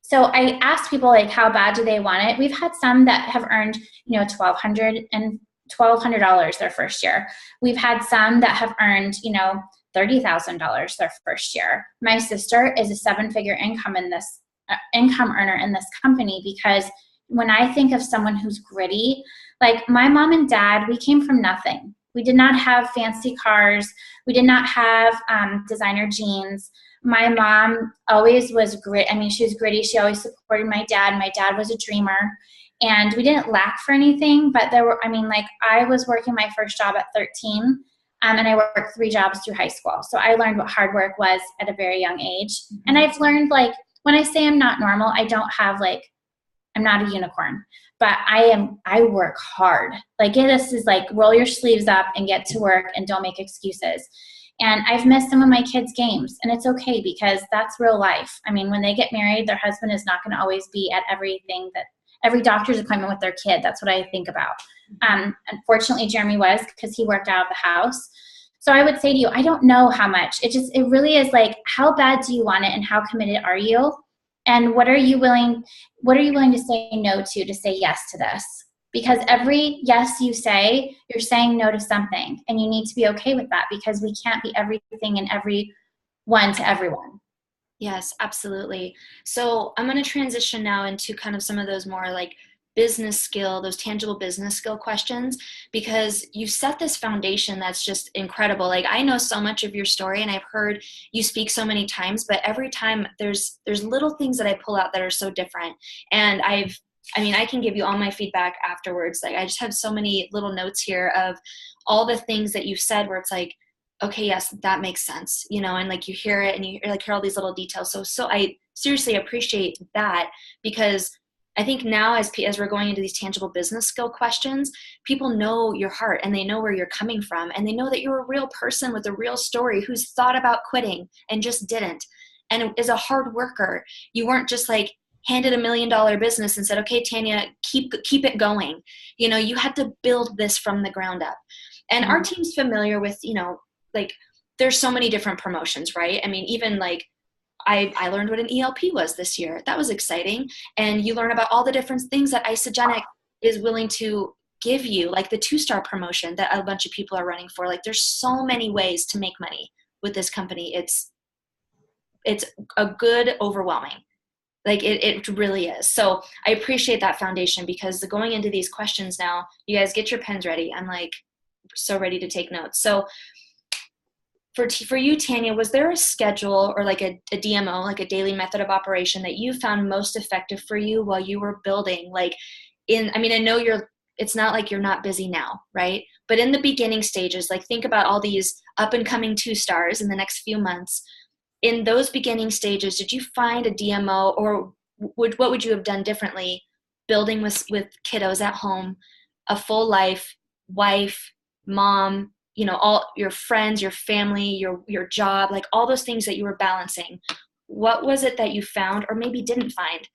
so I asked people like, how bad do they want it? We've had some that have earned, $1,200 their first year. We've had some that have earned, $30,000 their first year. My sister is a 7-figure income earner in this company, because when I think of someone who's gritty, like my mom and dad, we came from nothing. We did not have fancy cars. We did not have designer jeans. My mom always was grit. I mean, she was gritty. She always supported my dad. My dad was a dreamer, and we didn't lack for anything, but I was working my first job at 13, and I worked 3 jobs through high school. So I learned what hard work was at a very young age. Mm-hmm. And I've learned when I say I'm not normal, I don't have I'm not a unicorn, but I work hard. This is roll your sleeves up and get to work and don't make excuses. And I've missed some of my kids' games, and it's okay because that's real life. I mean, when they get married, their husband is not going to always be at every doctor's appointment with their kid. That's what I think about. Unfortunately, Jeremy was, because he worked out of the house. So I would say to you, I don't know how much. It really is how bad do you want it, and how committed are you? And what are you willing to say no to say yes to this? Because every yes you say, you're saying no to something, and you need to be okay with that, because we can't be everything and everyone to everyone. Yes, absolutely. So I'm going to transition now into kind of some of those more business skill, those tangible business skill questions, because you set this foundation that's just incredible. I know so much of your story, and I've heard you speak so many times, but every time there's little things that I pull out that are so different. And I can give you all my feedback afterwards. I just have so many little notes here of all the things that you've said where it's okay, yes, that makes sense, you know, and like you hear it and you like hear all these little details. So I seriously appreciate that, because I think now as we're going into these tangible business skill questions, people know your heart and they know where you're coming from, and they know that you're a real person with a real story who's thought about quitting and just didn't, and is a hard worker. You weren't just like handed $1 million business and said, okay, Tanya, keep it going. You know, you had to build this from the ground up. And our team's familiar with, you know, like there's so many different promotions, right? I mean, even like I learned what an ELP was this year. That was exciting. And you learn about all the different things that Isogenic is willing to give you, like the 2-star promotion that a bunch of people are running for. Like there's so many ways to make money with this company. It's a good overwhelming. Like it really is. So I appreciate that foundation, because going into these questions now, you guys get your pens ready. I'm like so ready to take notes. So for you, Tanya, was there a schedule or like a DMO, like a daily method of operation, that you found most effective for you while you were building? Like I mean, I know it's not like you're not busy now, right? But in the beginning stages, like think about all these up and coming 2-stars in the next few months. In those beginning stages, did you find a DMO, or what would you have done differently building with kiddos at home, a full life, wife, mom, you know, all your friends, your family, your job, like all those things that you were balancing? What was it that you found, or maybe didn't find,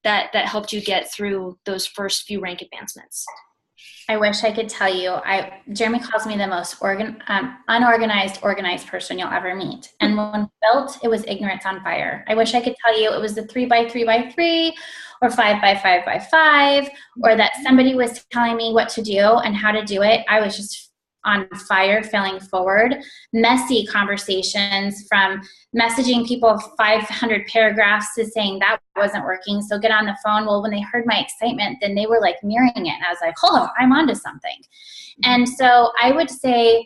that helped you get through those first few rank advancements? I wish I could tell you. Jeremy calls me the most unorganized, organized person you'll ever meet. And when built, it was ignorance on fire. I wish I could tell you it was the 3x3x3 or 5x5x5, or that somebody was telling me what to do and how to do it. I was just on fire, failing forward, messy conversations, from messaging people 500 paragraphs to saying that wasn't working, so get on the phone. Well, when they heard my excitement, then they were like mirroring it, and I was like, oh, I'm onto something. And so I would say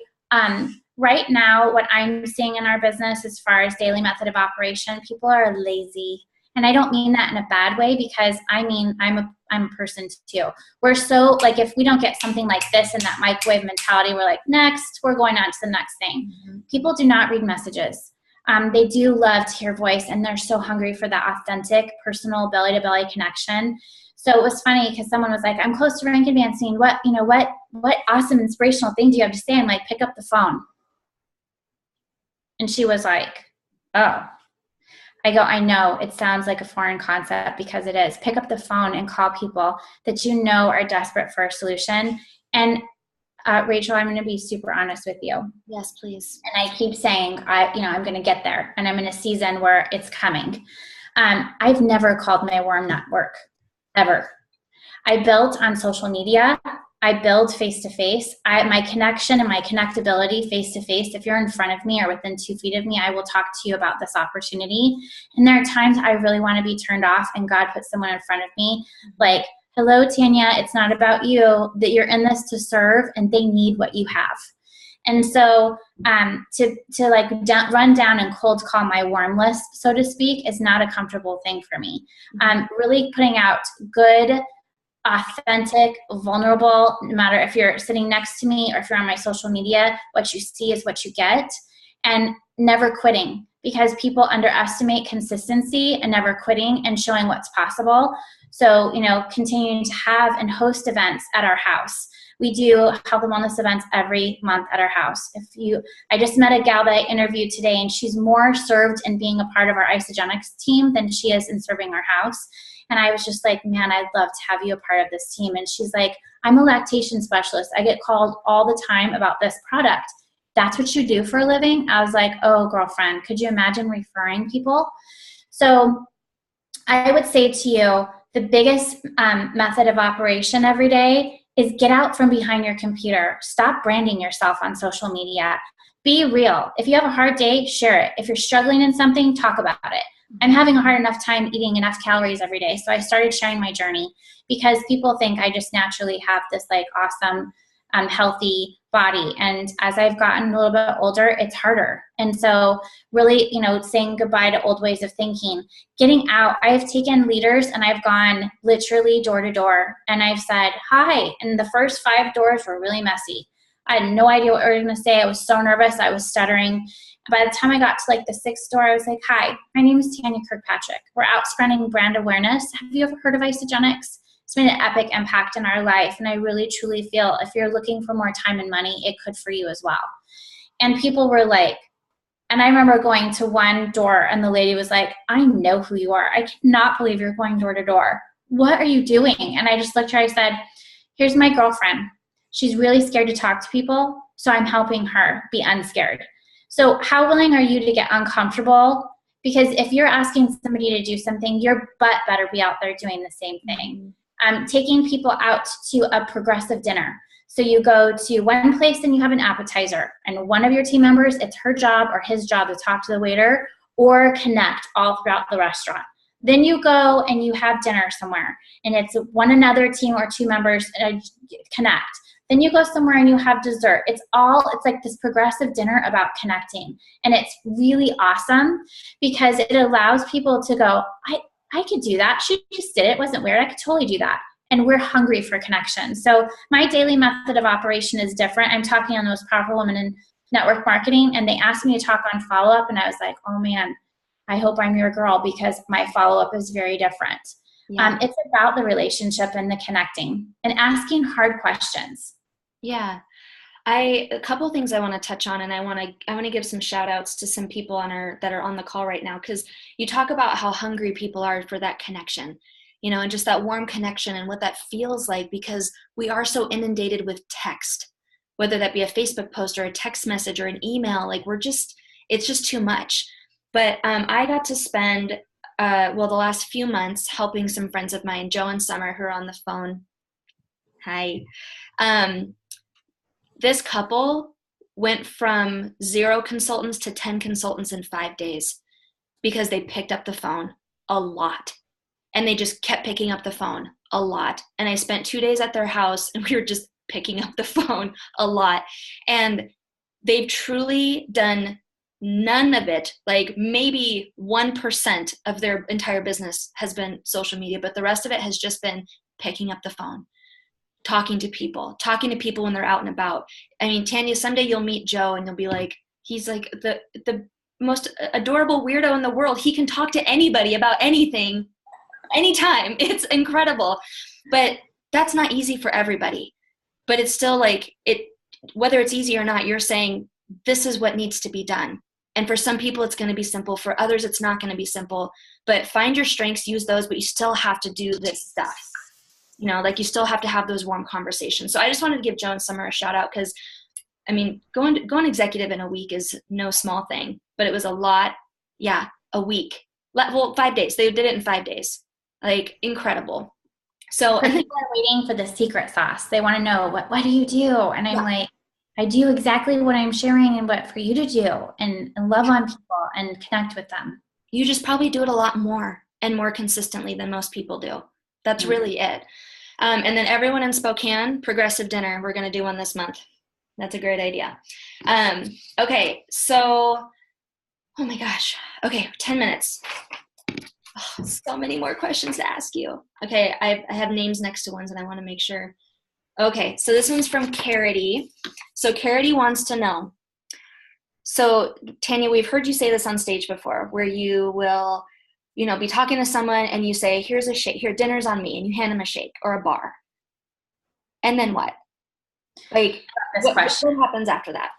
right now, what I'm seeing in our business as far as daily method of operation, people are lazy. And I don't mean that in a bad way, because I mean, I'm a person too. We're so, like, if we don't get something like this and that microwave mentality, we're like, next, we're going on to the next thing. Mm-hmm. People do not read messages. They do love to hear voice, and they're so hungry for that authentic, personal, belly-to-belly connection. So it was funny because someone was like, I'm close to rank advancing. What awesome inspirational thing do you have to say? I'm like, pick up the phone. And she was like, oh. I go, I know it sounds like a foreign concept, because it is. Pick up the phone and call people that you know are desperate for a solution. And Rachel, I'm going to be super honest with you. Yes, please. And I keep saying, I'm going to get there, and I'm in a season where it's coming. I've never called my warm network, ever. I built on social media. I build face-to-face. My connection and my connectability face-to-face, if you're in front of me or within 2 feet of me, I will talk to you about this opportunity. And there are times I really want to be turned off, and God puts someone in front of me like, hello, Tanya, it's not about you, that you're in this to serve, and they need what you have. And so to like run down and cold call my warm list, so to speak, is not a comfortable thing for me. Really putting out good, authentic, vulnerable, no matter if you're sitting next to me or if you're on my social media, what you see is what you get, and never quitting, because people underestimate consistency and never quitting and showing what's possible. So, continuing to have and host events at our house. We do health and wellness events every month at our house. I just met a gal that I interviewed today, and she's more served in being a part of our Isogenics team than she is in serving our house. And I was just like, man, I'd love to have you a part of this team. And she's like, I'm a lactation specialist. I get called all the time about this product. That's what you do for a living? I was like, oh, girlfriend, could you imagine referring people? So I would say to you, the biggest method of operation every day is get out from behind your computer. Stop branding yourself on social media. Be real. If you have a hard day, share it. If you're struggling in something, talk about it. I'm having a hard enough time eating enough calories every day. So I started sharing my journey, because people think I just naturally have this like awesome, healthy body. And as I've gotten a little bit older, it's harder. And so really, saying goodbye to old ways of thinking, getting out. I have taken leaders and I've gone literally door to door, and I've said, hi. And the first 5 doors were really messy. I had no idea what I was going to say. I was so nervous. I was stuttering. By the time I got to like the 6th store, I was like, hi, my name is Tanya Kirkpatrick. We're out spreading brand awareness. Have you ever heard of Isogenics? It's been an epic impact in our life. And I really, truly feel if you're looking for more time and money, it could for you as well. And people were like, and I remember going to one door and the lady was like, I know who you are. I cannot believe you're going door to door. What are you doing? And I just looked at her, I said, here's my girlfriend. She's really scared to talk to people, so I'm helping her be unscared. So how willing are you to get uncomfortable? Because if you're asking somebody to do something, your butt better be out there doing the same thing. Taking people out to a progressive dinner. So you go to one place and you have an appetizer, and one of your team members, it's her job or his job to talk to the waiter or connect all throughout the restaurant. Then you go and you have dinner somewhere, and it's one another team or 2 members connect. Then you go somewhere and you have dessert. It's like this progressive dinner about connecting. And it's really awesome because it allows people to go, I could do that. She just did it. It wasn't weird. I could totally do that. And we're hungry for connection. So my daily method of operation is different. I'm talking on the Most Powerful Women in Network Marketing, and they asked me to talk on follow-up, and I was like, oh man, I hope I'm your girl because my follow-up is very different. Yeah. It's about the relationship and the connecting and asking hard questions. Yeah. A couple of things I want to touch on, and I want to give some shout outs to some people that are on the call right now, because you talk about how hungry people are for that connection, and just that warm connection and what that feels like, because we are so inundated with text, whether that be a Facebook post or a text message or an email, like it's just too much. But I got to spend, the last few months helping some friends of mine, Joe and Summer, who are on the phone. Hi. This couple went from 0 consultants to 10 consultants in 5 days because they picked up the phone a lot. And they just kept picking up the phone a lot. And I spent 2 days at their house and we were just picking up the phone a lot. And they've truly done none of it, like maybe 1% of their entire business has been social media, but the rest of it has just been picking up the phone, talking to people when they're out and about. I mean, Tanya, someday you'll meet Joe and you'll be like, he's like the most adorable weirdo in the world. He can talk to anybody about anything, anytime. It's incredible. But that's not easy for everybody. But it's still like whether it's easy or not, you're saying this is what needs to be done. And for some people, it's going to be simple. For others, it's not going to be simple. But find your strengths, use those, but you still have to do this stuff. Like you still have to have those warm conversations. So I just wanted to give Joe and Summer a shout out because, I mean, going executive in a week is no small thing. But it was a lot. Yeah, a week. Well, 5 days. They did it in 5 days. Like, incredible. So people are waiting for the secret sauce. They want to know, what do you do? And I'm like, I do exactly what I'm sharing and what for you to do, and love on people and connect with them. You just probably do it a lot more and more consistently than most people do. That's really it. And then everyone in Spokane, progressive dinner. We're going to do one this month. That's a great idea. Okay. So, oh my gosh. Okay. 10 minutes. Oh, so many more questions to ask you. Okay. I have names next to ones and I want to make sure. Okay. So this one's from Carity. So Carity wants to know. So Tanya, we've heard you say this on stage before, where you will, be talking to someone and you say, here's a shake, here, dinner's on me, and you hand them a shake or a bar. And then what? Like, what happens after that?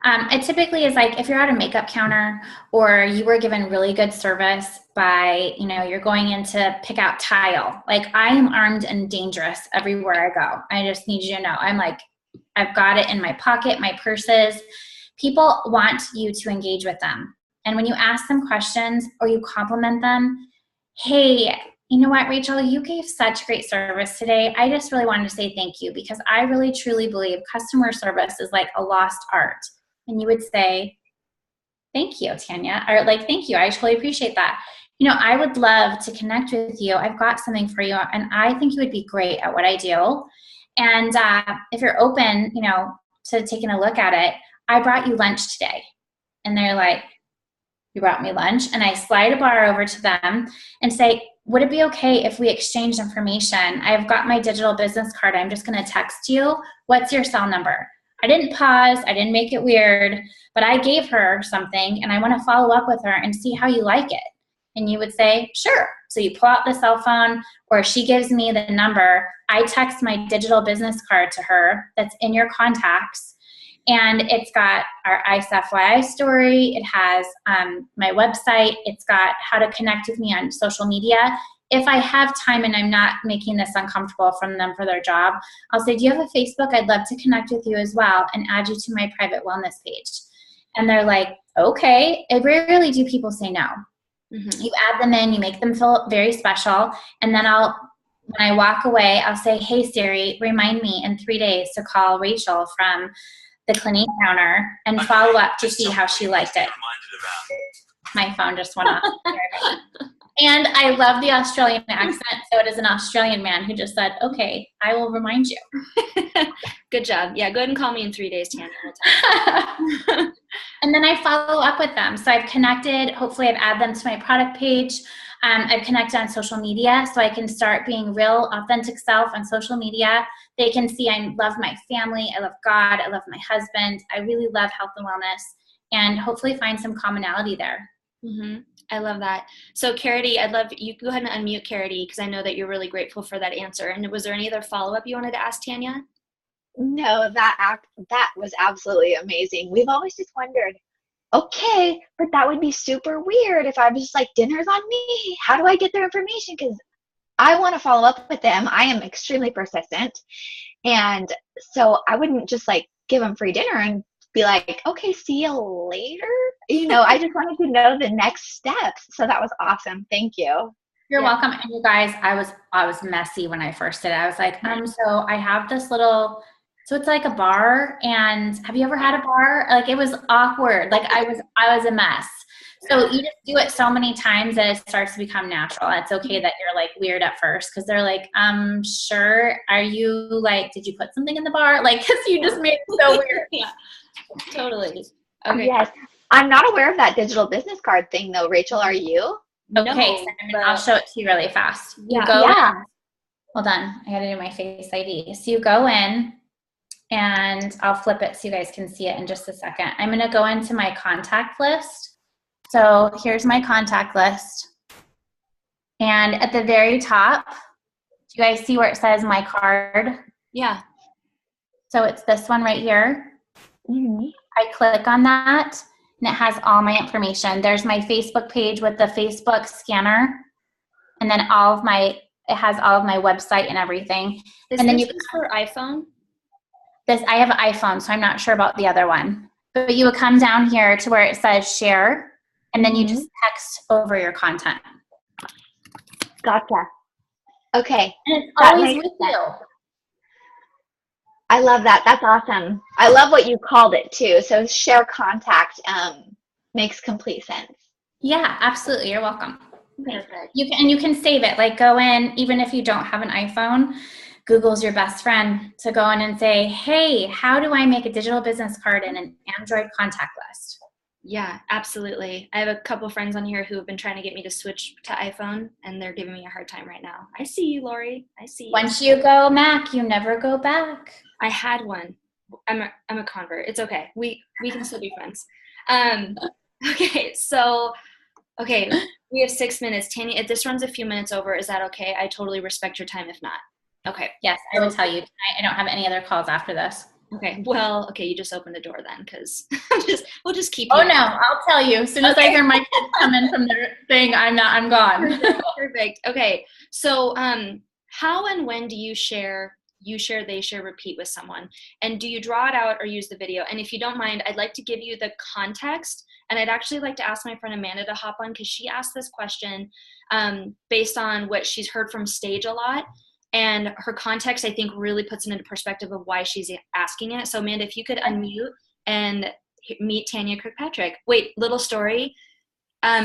It typically is like if you're at a makeup counter or you were given really good service by, you're going in to pick out tile. Like, I am armed and dangerous everywhere I go. I just need you to know. I'm like, I've got it in my pocket, my purses. People want you to engage with them. And when you ask them questions or you compliment them, hey, you know what, Rachel, you gave such great service today. I just really wanted to say thank you because I really truly believe customer service is like a lost art. And you would say, thank you, Tanya, or like, thank you, I totally appreciate that. I would love to connect with you. I've got something for you, and I think you would be great at what I do. And if you're open, to taking a look at it, I brought you lunch today. And they're like, you brought me lunch? And I slide a bar over to them and say, would it be okay if we exchange information? I've got my digital business card. I'm just going to text you. What's your cell number? I didn't pause. I didn't make it weird, but I gave her something and I want to follow up with her and see how you like it. And you would say, sure. So you pull out the cell phone, or she gives me the number. I text my digital business card to her that's in your contacts. And it's got our ICE story. It has my website. It's got how to connect with me on social media. If I have time and I'm not making this uncomfortable from them for their job, I'll say, do you have a Facebook? I'd love to connect with you as well and add you to my private wellness page. And they're like, okay. Rarely do people say no. Mm-hmm. You add them in, you make them feel very special. And then when I walk away, I'll say, hey, Siri, remind me in 3 days to call Rachel from the Clinique counter and follow up to see how she liked it. My phone just went off. And I love the Australian accent, so it is an Australian man who just said, okay, I will remind you. Good job. Yeah, go ahead and call me in 3 days, Tanya. And then I follow up with them. So I've connected. Hopefully I've added them to my product page. I've connected on social media so I can start being real, authentic self on social media. They can see I love my family. I love God. I love my husband. I really love health and wellness, and hopefully find some commonality there. Mm-hmm. I love that. So Carity, I'd love you go ahead and unmute Carity, because I know that you're really grateful for that answer. And was there any other follow-up you wanted to ask Tanya? No, that was absolutely amazing. We've always just wondered, okay, but that would be super weird if I was just like, dinner's on me. How do I get their information? Because I want to follow up with them. I am extremely persistent. And so I wouldn't just like give them free dinner and be like, okay, see you later. I just wanted to know the next steps. So that was awesome. Thank you. You're welcome. And you guys, I was messy when I first did it. I was like, so I have this little, so it's like a bar. And have you ever had a bar? Like, it was awkward. Like I was a mess. So you just do it so many times that it starts to become natural. It's okay that you're like weird at first, because they're like, sure. Are you like, did you put something in the bar? Like, because you just made it so weird. Yeah, totally. Okay. Yes. I'm not aware of that digital business card thing though. Rachel, are you? Okay, so I'll show it to you really fast. Yeah. You go in. Hold on. I got to do my Face ID. So you go in, and I'll flip it so you guys can see it in just a second. I'm going to go into my contact list. So here's my contact list. And at the very top, do you guys see where it says my card? Yeah. So it's this one right here. Mm-hmm. I click on that, and it has all my information. There's my Facebook page with the Facebook scanner, and then it has all of my website and everything. And then for iPhone? I have an iPhone, so I'm not sure about the other one. But you would come down here to where it says share, and then you just text over your content. Gotcha. Okay. And it's always with you. I love that. That's awesome. I love what you called it too. So share contact makes complete sense. Yeah, absolutely. You're welcome. Perfect. You can save it. Like, go in, even if you don't have an iPhone, Google's your best friend to go in and say, hey, how do I make a digital business card in an Android contact list? Yeah, absolutely. I have a couple friends on here who have been trying to get me to switch to iPhone, and they're giving me a hard time right now. I see you, Lori. I see you. Once you go Mac, you never go back. I had one. I'm a convert. It's okay. We can still be friends. Okay, we have 6 minutes. Tanya, if this runs a few minutes over, is that okay? I totally respect your time if not. Okay. Yes, I will tell you tonight. I don't have any other calls after this. Okay. Well, okay, you just opened the door then, because we'll just keep. Oh no, I'll tell you. As soon as I hear my kids come in from their thing, I'm gone. Perfect. Okay. So, how and when do you share? You share, they share, repeat with someone, and do you draw it out or use the video? And if you don't mind, I'd like to give you the context, and I'd actually like to ask my friend Amanda to hop on, because she asked this question based on what she's heard from stage a lot. And her context, I think, really puts it into perspective of why she's asking it. So, Amanda, if you could unmute and meet Tanya Kirkpatrick. Wait, little story.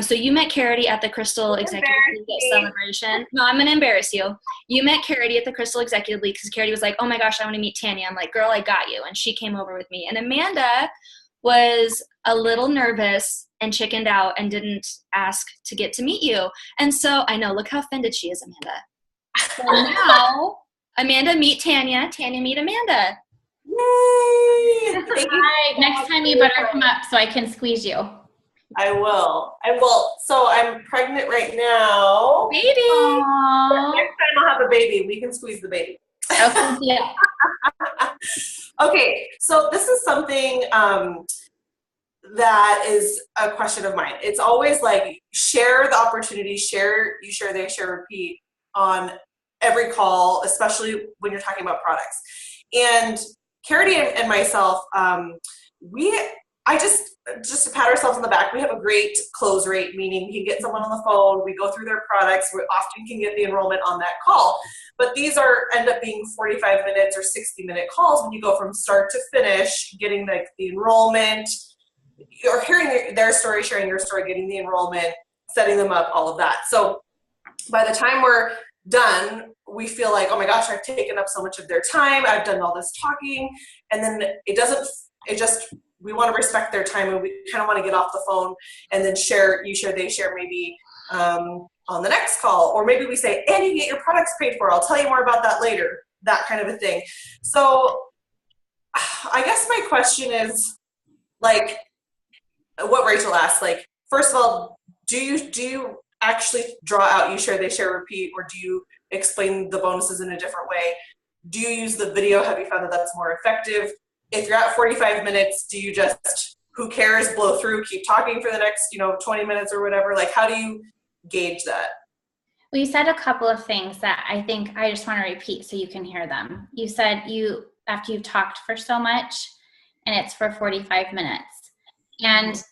So you met Carity at the Crystal Executive League celebration. No, I'm going to embarrass you. You met Carity at the Crystal Executive League because Carity was like, oh my gosh, I want to meet Tanya. I'm like, girl, I got you. And she came over with me. And Amanda was a little nervous and chickened out and didn't ask to get to meet you. And so, I know, look how offended she is, Amanda. So now, Amanda, meet Tanya. Tanya, meet Amanda. Yay! Thank you. Hi. Next time you better come up so I can squeeze you. I will. So I'm pregnant right now. Baby. Aww. Next time I'll have a baby. We can squeeze the baby. Okay, yeah. Okay, so this is something that is a question of mine. It's always like share the opportunity, share, you share, they share, repeat on every call, especially when you're talking about products. And Carity and myself, I just to pat ourselves on the back, we have a great close rate, meaning we can get someone on the phone, we go through their products, we often can get the enrollment on that call. But these end up being 45 minutes or 60-minute calls when you go from start to finish, getting the enrollment, or hearing their story, sharing your story, getting the enrollment, setting them up, all of that. So by the time we're done, we feel like, oh my gosh, I've taken up so much of their time, I've done all this talking, and then we want to respect their time, and we kind of want to get off the phone and then share, you share, they share, maybe on the next call, or maybe we say, and you get your products paid for, I'll tell you more about that later, that kind of a thing. So I guess my question is, like, what Rachel asked, like, first of all, do you actually draw out you share, they share, repeat, or do you explain the bonuses in a different way? Do you use the video? Have you found that that's more effective? If you're at 45 minutes, do you just, who cares, blow through, keep talking for the next 20 minutes or whatever? Like, how do you gauge that? Well, you said a couple of things that I think I just want to repeat so you can hear them. You said after you've talked for so much, and it's for 45 minutes. And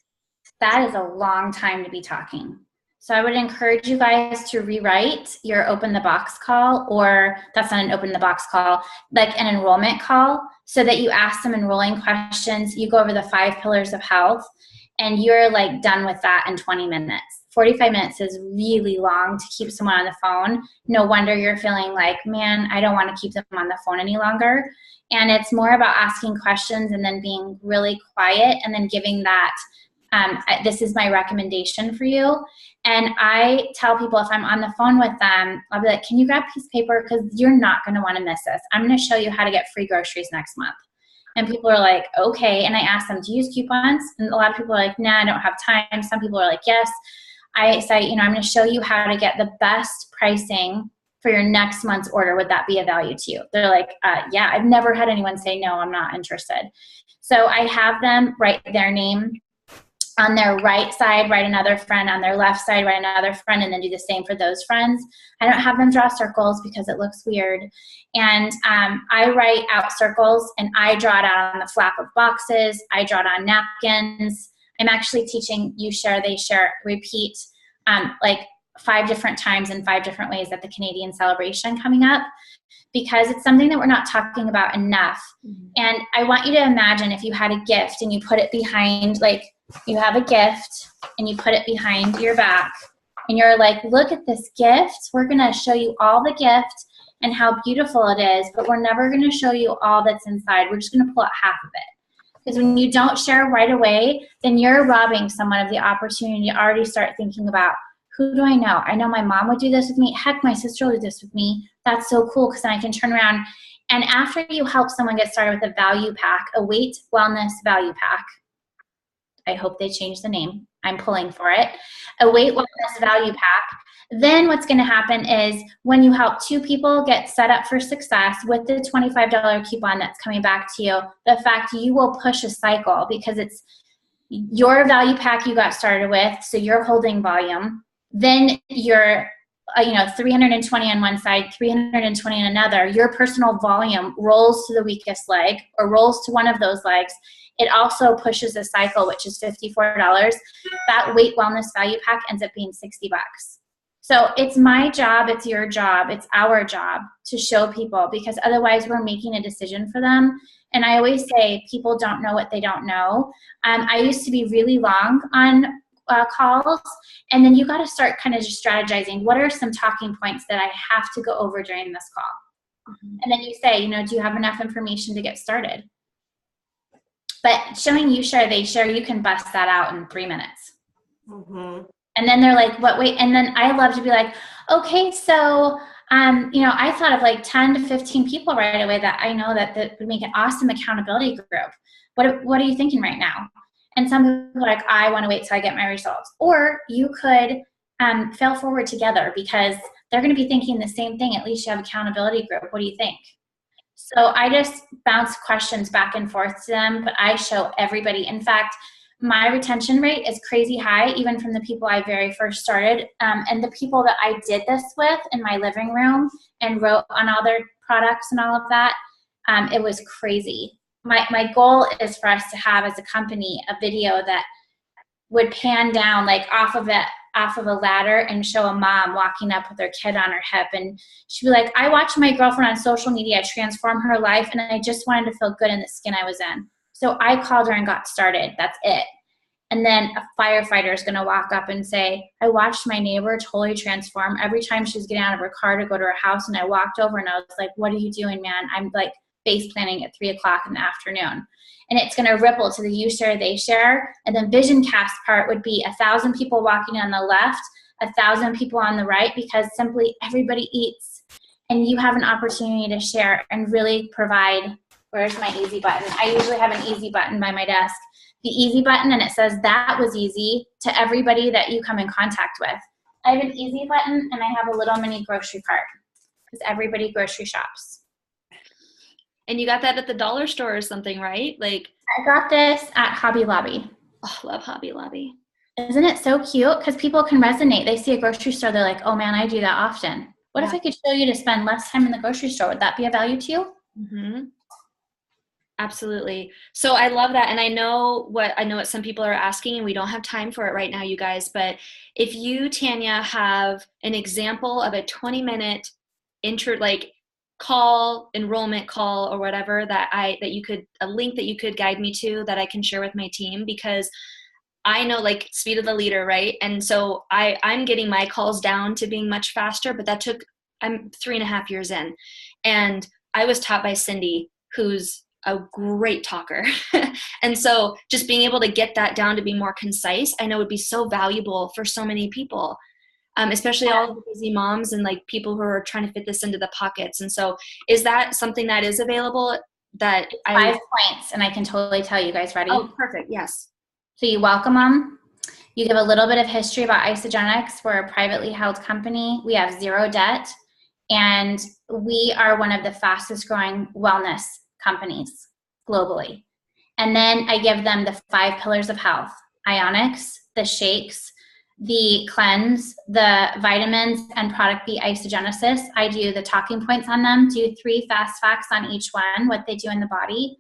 that is a long time to be talking. So I would encourage you guys to rewrite your open the box call, or that's not an open the box call, like an enrollment call, so that you ask some enrolling questions. You go over the 5 pillars of health, and you're like done with that in 20 minutes. 45 minutes is really long to keep someone on the phone. No wonder you're feeling like, man, I don't want to keep them on the phone any longer. And it's more about asking questions and then being really quiet and then giving that, this is my recommendation for you. And I tell people, if I'm on the phone with them, I'll be like, can you grab a piece of paper? Because you're not going to want to miss this. I'm going to show you how to get free groceries next month. And people are like, okay. And I ask them, do you use coupons? And a lot of people are like, nah, I don't have time. Some people are like, yes. I say, I'm going to show you how to get the best pricing for your next month's order. Would that be of value to you? They're like, yeah, I've never had anyone say, no, I'm not interested. So I have them write their name on their right side, write another friend, on their left side, write another friend, and then do the same for those friends. I don't have them draw circles because it looks weird. And I write out circles, and I draw it out on the flap of boxes. I draw it on napkins. I'm actually teaching you share, they share, repeat, like 5 different times in 5 different ways at the Canadian celebration coming up, because it's something that we're not talking about enough. Mm-hmm. And I want you to imagine if you had a gift and you put it behind, like, you have a gift and you put it behind your back and you're like, look at this gift. We're going to show you all the gift and how beautiful it is, but we're never going to show you all that's inside. We're just going to pull out half of it. Because when you don't share right away, then you're robbing someone of the opportunity to already start thinking about, who do I know? I know my mom would do this with me. Heck, my sister will do this with me. That's so cool, because then I can turn around. And after you help someone get started with a value pack, a weight wellness value pack, I hope they change the name. I'm pulling for it. A weight wellness value pack. Then what's going to happen is when you help 2 people get set up for success with the $25 coupon that's coming back to you, the fact you will push a cycle, because it's your value pack you got started with, so you're holding volume. Then you're 320 on one side, 320 on another. Your personal volume rolls to the weakest leg or rolls to one of those legs. It also pushes a cycle, which is $54. That weight wellness value pack ends up being $60. So it's my job, it's your job, it's our job to show people, because otherwise we're making a decision for them. And I always say people don't know what they don't know. I used to be really long on calls, and then you got to start kind of just strategizing. What are some talking points that I have to go over during this call? Mm-hmm. And then you say, do you have enough information to get started? But showing you share, they share, you can bust that out in 3 minutes. Mm-hmm. And then they're like, what, wait? And then I love to be like, okay, so I thought of like 10 to 15 people right away that I know that would make an awesome accountability group. What are you thinking right now? And some people are like, I want to wait till I get my results. Or you could fail forward together because they're going to be thinking the same thing. At least you have accountability group. What do you think? So I just bounce questions back and forth to them, but I show everybody. In fact, my retention rate is crazy high, even from the people I very first started. And the people that I did this with in my living room and wrote on all their products and all of that, it was crazy. My goal is for us to have as a company a video that would pan down like off of a ladder and show a mom walking up with her kid on her hip, and she'd be like, I watched my girlfriend on social media transform her life, and I just wanted to feel good in the skin I was in. So I called her and got started. That's it. And then a firefighter is going to walk up and say, I watched my neighbor totally transform every time she was getting out of her car to go to her house, and I walked over and I was like, what are you doing, man? I'm like face planning at 3 o'clock in the afternoon. And it's going to ripple to the you share, they share. And the vision cast part would be 1,000 people walking on the left, 1,000 people on the right, because simply everybody eats. And you have an opportunity to share and really provide. Where's my easy button? I usually have an easy button by my desk. The easy button, and it says that was easy to everybody that you come in contact with. I have an easy button, and I have a little mini grocery cart because everybody grocery shops. And you got that at the dollar store or something, right? Like, I got this at Hobby Lobby. Oh, love Hobby Lobby. Isn't it so cute? Because people can resonate. They see a grocery store, they're like, oh man, I do that often. What if I could show you to spend less time in the grocery store? Would that be of value to you? Mm-hmm. Absolutely. So I love that. And I know what some people are asking, and we don't have time for it right now, you guys, but if you, Tanya, have an example of a 20-minute enrollment call or whatever a link that you could guide me to that I can share with my team, because I know, like, speed of the leader, right? And so I'm getting my calls down to being much faster, but I'm 3.5 years in, and I was taught by Cindy, who's a great talker. And so just being able to get that down to be more concise, I know would be so valuable for so many people. Especially all of the busy moms and like people who are trying to fit this into the pockets. And so is that something that is available? That 5 points, and I can totally tell you guys. Ready? Oh, perfect. Yes. So you welcome them. You give a little bit of history about Isagenix. We're a privately held company. We have 0 debt, and we are one of the fastest growing wellness companies globally. And then I give them the 5 pillars of health: Ionics, the shakes, the cleanse, the vitamins, and product B isogenesis. I do the talking points on them, do 3 fast facts on each one, what they do in the body.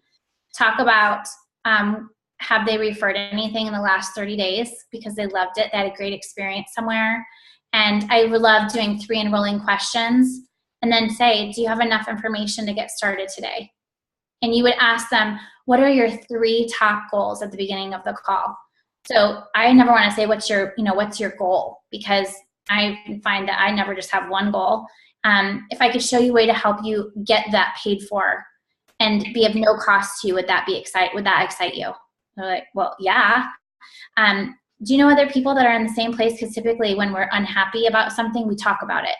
Talk about have they referred anything in the last 30 days because they loved it, they had a great experience somewhere. And I love doing 3 enrolling questions, and then say, do you have enough information to get started today? And you would ask them, what are your 3 top goals at the beginning of the call? So I never want to say what's your goal, because I find that I never just have one goal. If I could show you a way to help you get that paid for and be of no cost to you, would that excite you? They're like, well, yeah. Do you know other people that are in the same place? Because typically when we're unhappy about something, we talk about it.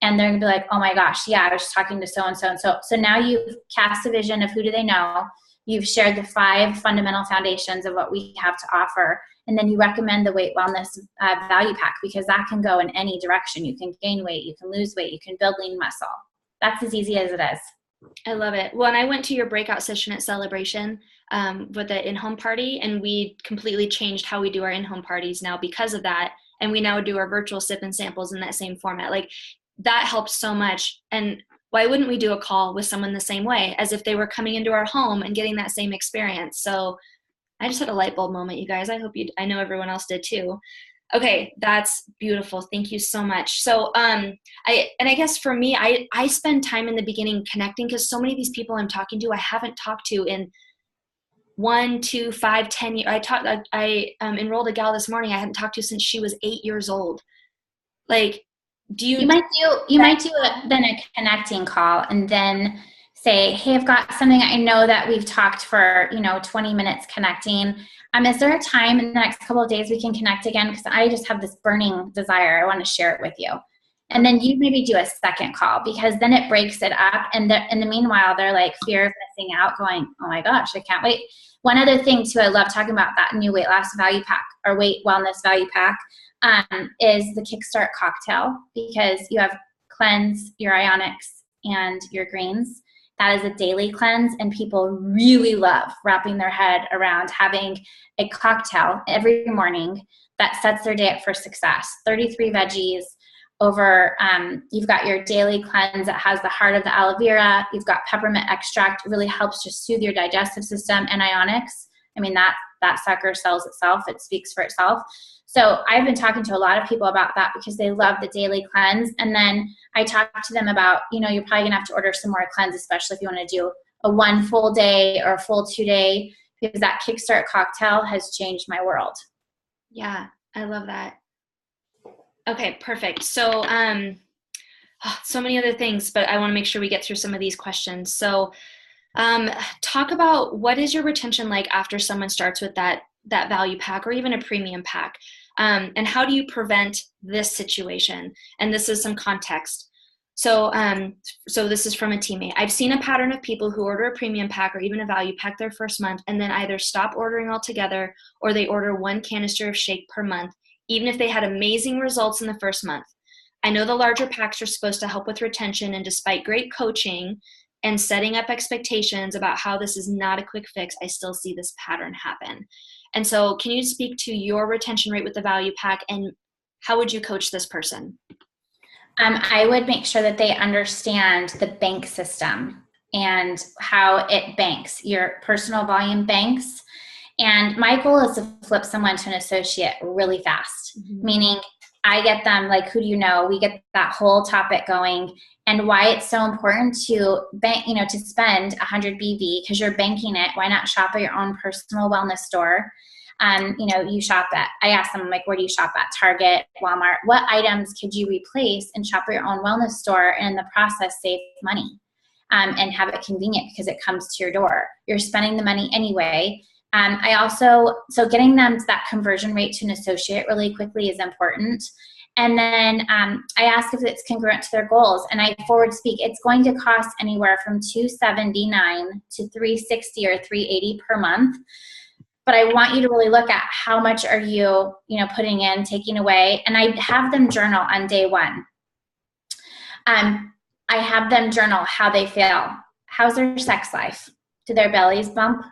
And they're going to be like, oh my gosh, yeah, I was just talking to so-and-so and so. So now you've cast a vision of who do they know. You've shared the 5 fundamental foundations of what we have to offer. And then you recommend the weight wellness value pack, because that can go in any direction. You can gain weight, you can lose weight, you can build lean muscle. That's as easy as it is. I love it. Well, and I went to your breakout session at Celebration with the in-home party, and we completely changed how we do our in-home parties now because of that. And we now do our virtual sip and samples in that same format. Like, that helps so much. And why wouldn't we do a call with someone the same way, as if they were coming into our home and getting that same experience? So I just had a light bulb moment, you guys. I know everyone else did too. Okay, that's beautiful. Thank you so much. So I guess for me, I spend time in the beginning connecting, because so many of these people I'm talking to, I haven't talked to in 1, 2, 5, 10 years. I enrolled a gal this morning I hadn't talked to since she was 8 years old. Like, you might do a connecting call, and then say, hey, I've got something. I know that we've talked for 20 minutes connecting. Is there a time in the next couple of days we can connect again? Because I just have this burning desire. I want to share it with you. And then you maybe do a second call, because then it breaks it up. And in the meanwhile, they're like fear of missing out, going, oh my gosh, I can't wait. One other thing too, I love talking about that new weight loss value pack or weight wellness value pack, is the Kickstart cocktail, because you have cleanse, your ionics, and your greens. That is a daily cleanse, and people really love wrapping their head around having a cocktail every morning that sets their day up for success. 33 veggies over, you've got your daily cleanse that has the heart of the aloe vera. You've got peppermint extract. It really helps just soothe your digestive system, and ionics. I mean, that sucker sells itself. It speaks for itself. So I've been talking to a lot of people about that because they love the daily cleanse. And then I talk to them about, you're probably gonna have to order some more cleanse, especially if you want to do a 1 full day or a full 2 day, because that Kickstart cocktail has changed my world. Yeah, I love that. Okay, perfect. So, so many other things, but I want to make sure we get through some of these questions. So, talk about, what is your retention like after someone starts with that value pack or even a premium pack? And how do you prevent this situation? And this is some context. So this is from a teammate. I've seen a pattern of people who order a premium pack or even a value pack their first month and then either stop ordering altogether, or they order 1 canister of shake per month, even if they had amazing results in the first month. I know the larger packs are supposed to help with retention, and despite great coaching and setting up expectations about how this is not a quick fix, I still see this pattern happen. And so can you speak to your retention rate with the value pack, and how would you coach this person? I would make sure that they understand the bank system and how it banks, your personal volume banks. And my goal is to flip someone to an associate really fast, meaning I get them like, who do you know? We get that whole topic going, and why it's so important to bank, to spend 100 BV, because you're banking it. Why not shop at your own personal wellness store? You shop at, I ask them, like, where do you shop at? Target, Walmart. What items could you replace and shop at your own wellness store, and in the process save money and have it convenient because it comes to your door? You're spending the money anyway. So getting them to that conversion rate to an associate really quickly is important. And then I ask if it's congruent to their goals, and I forward speak. It's going to cost anywhere from $279 to $360 or $380 per month. But I want you to really look at how much are you, putting in, taking away. And I have them journal on day 1. I have them journal how they feel. How's their sex life? Do their bellies bump?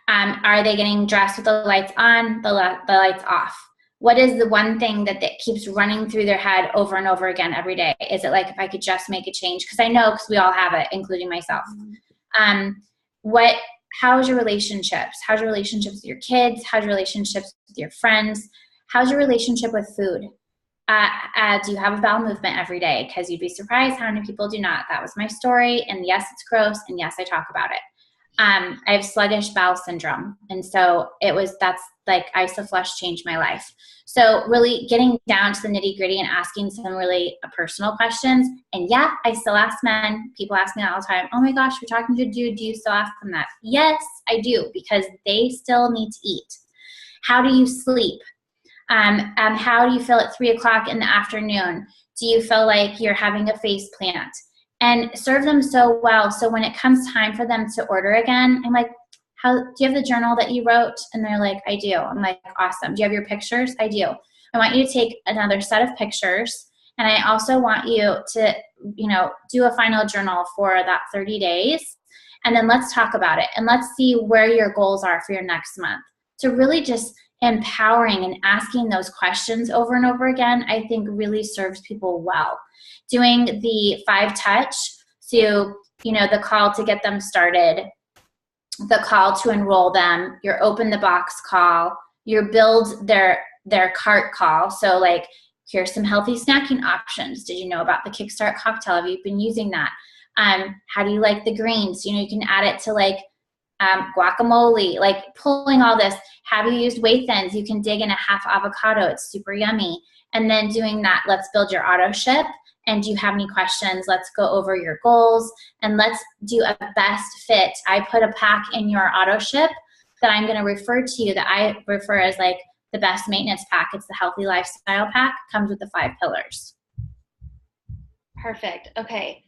Are they getting dressed with the lights on, the lights off? What is the one thing that keeps running through their head over and over again every day? Is it like, if I could just make a change? Because I know, because we all have it, including myself. How's your relationships? How's your relationships with your kids? How's your relationships with your friends? How's your relationship with food? Do you have a bowel movement every day? Because you'd be surprised how many people do not. That was my story. And yes, it's gross. And yes, I talk about it. I have sluggish bowel syndrome. And so that's like Isoflush changed my life. So really getting down to the nitty gritty and asking some really personal questions. And yeah, I still ask men. People ask me all the time, oh my gosh, we're talking to a dude. Do you still ask them that? Yes, I do, because they still need to eat. How do you sleep? How do you feel at 3 o'clock in the afternoon? Do you feel like you're having a face plant? And serve them so well. So when it comes time for them to order again, I'm like, do you have the journal that you wrote? And they're like, I do. I'm like, awesome. Do you have your pictures? I do. I want you to take another set of pictures. And I also want you to, do a final journal for that 30 days. And then let's talk about it. And let's see where your goals are for your next month. So really just empowering and asking those questions over and over again, I think really serves people well. Doing the 5 touch, so, the call to get them started, the call to enroll them, your open the box call, your build their cart call. So like, here's some healthy snacking options. Did you know about the Kickstart cocktail? Have you been using that? How do you like the greens? You can add it to like guacamole, like pulling all this. Have you used Whey Thins? You can dig in a half avocado. It's super yummy. And then doing that, let's build your auto ship. And do you have any questions? Let's go over your goals and let's do a best fit. I put a pack in your auto ship that I'm going to refer to you, that I refer as like the best maintenance pack. It's the healthy lifestyle pack. Comes with the 5 pillars. Perfect. Okay.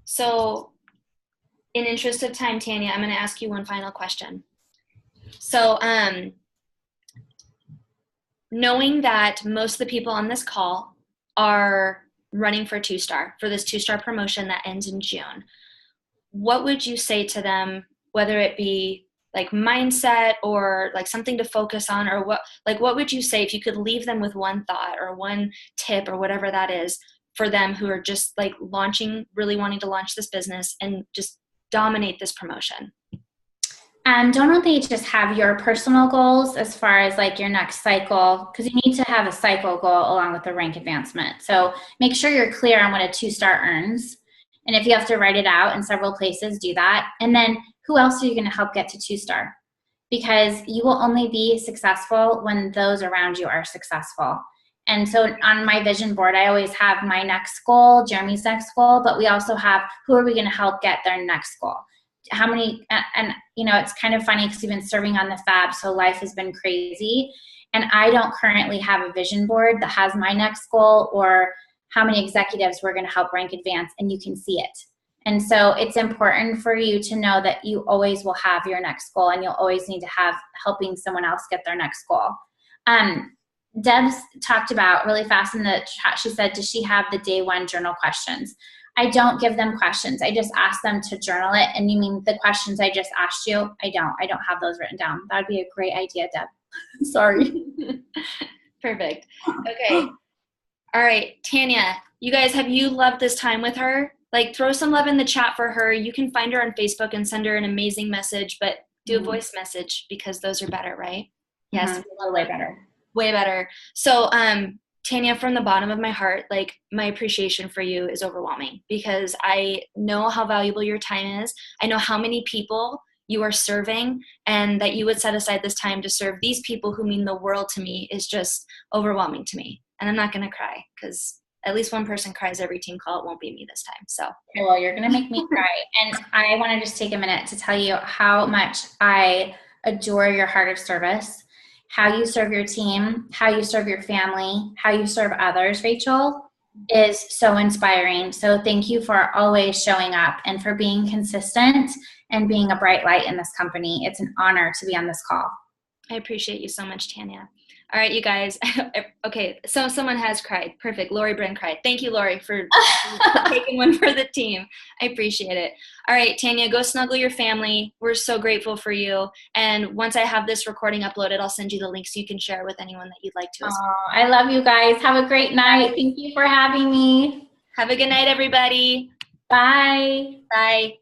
So in interest of time, Tanya, I'm going to ask you one final question. So, knowing that most of the people on this call are running for 2-star, for this 2-star promotion that ends in June, what would you say to them, whether it be like mindset or like something to focus on, or what would you say if you could leave them with one thought or one tip or whatever that is for them who are just like really wanting to launch this business and just dominate this promotion? Don't only just have your personal goals as far as like your next cycle, because you need to have a cycle goal along with the rank advancement. So make sure you're clear on what a 2-star earns. And if you have to write it out in several places, do that. And then who else are you going to help get to 2-star? Because you will only be successful when those around you are successful. And so on my vision board, I always have my next goal, Jeremy's next goal, but we also have who are we going to help get their next goal? How many, and you know, it's kind of funny because we've been serving on the FAB, so life has been crazy. And I don't currently have a vision board that has my next goal or how many executives we're going to help rank advance, and you can see it. And so it's important for you to know that you always will have your next goal, and you'll always need to have helping someone else get their next goal. Deb's talked about really fast in the chat, she said, does she have the day one journal questions? I don't give them questions. I just ask them to journal it. And you mean the questions I just asked you? I don't have those written down. That would be a great idea, Deb. Sorry. Perfect. Okay. All right, Tanya, you guys, have you loved this time with her? Like, throw some love in the chat for her. You can find her on Facebook and send her an amazing message, but do a voice message because those are better, right? Yes. Way better. Way better. So, Tanya, from the bottom of my heart, like, my appreciation for you is overwhelming because I know how valuable your time is. I know how many people you are serving, and that you would set aside this time to serve these people who mean the world to me is just overwhelming to me. And I'm not going to cry because at least one person cries every team call. It won't be me this time. So, well, you're going to make me cry. And I want to just take a minute to tell you how much I adore your heart of service, how you serve your team, how you serve your family, how you serve others, Rachel, is so inspiring. So thank you for always showing up and for being consistent and being a bright light in this company. It's an honor to be on this call. I appreciate you so much, Tanya. All right, you guys. Okay, so someone has cried. Perfect. Lori Bryn cried. Thank you, Lori, for taking one for the team. I appreciate it. All right, Tanya, go snuggle your family. We're so grateful for you. And once I have this recording uploaded, I'll send you the link so you can share it with anyone that you'd like to. Oh, I love you guys. Have a great night. Thank you for having me. Have a good night, everybody. Bye. Bye.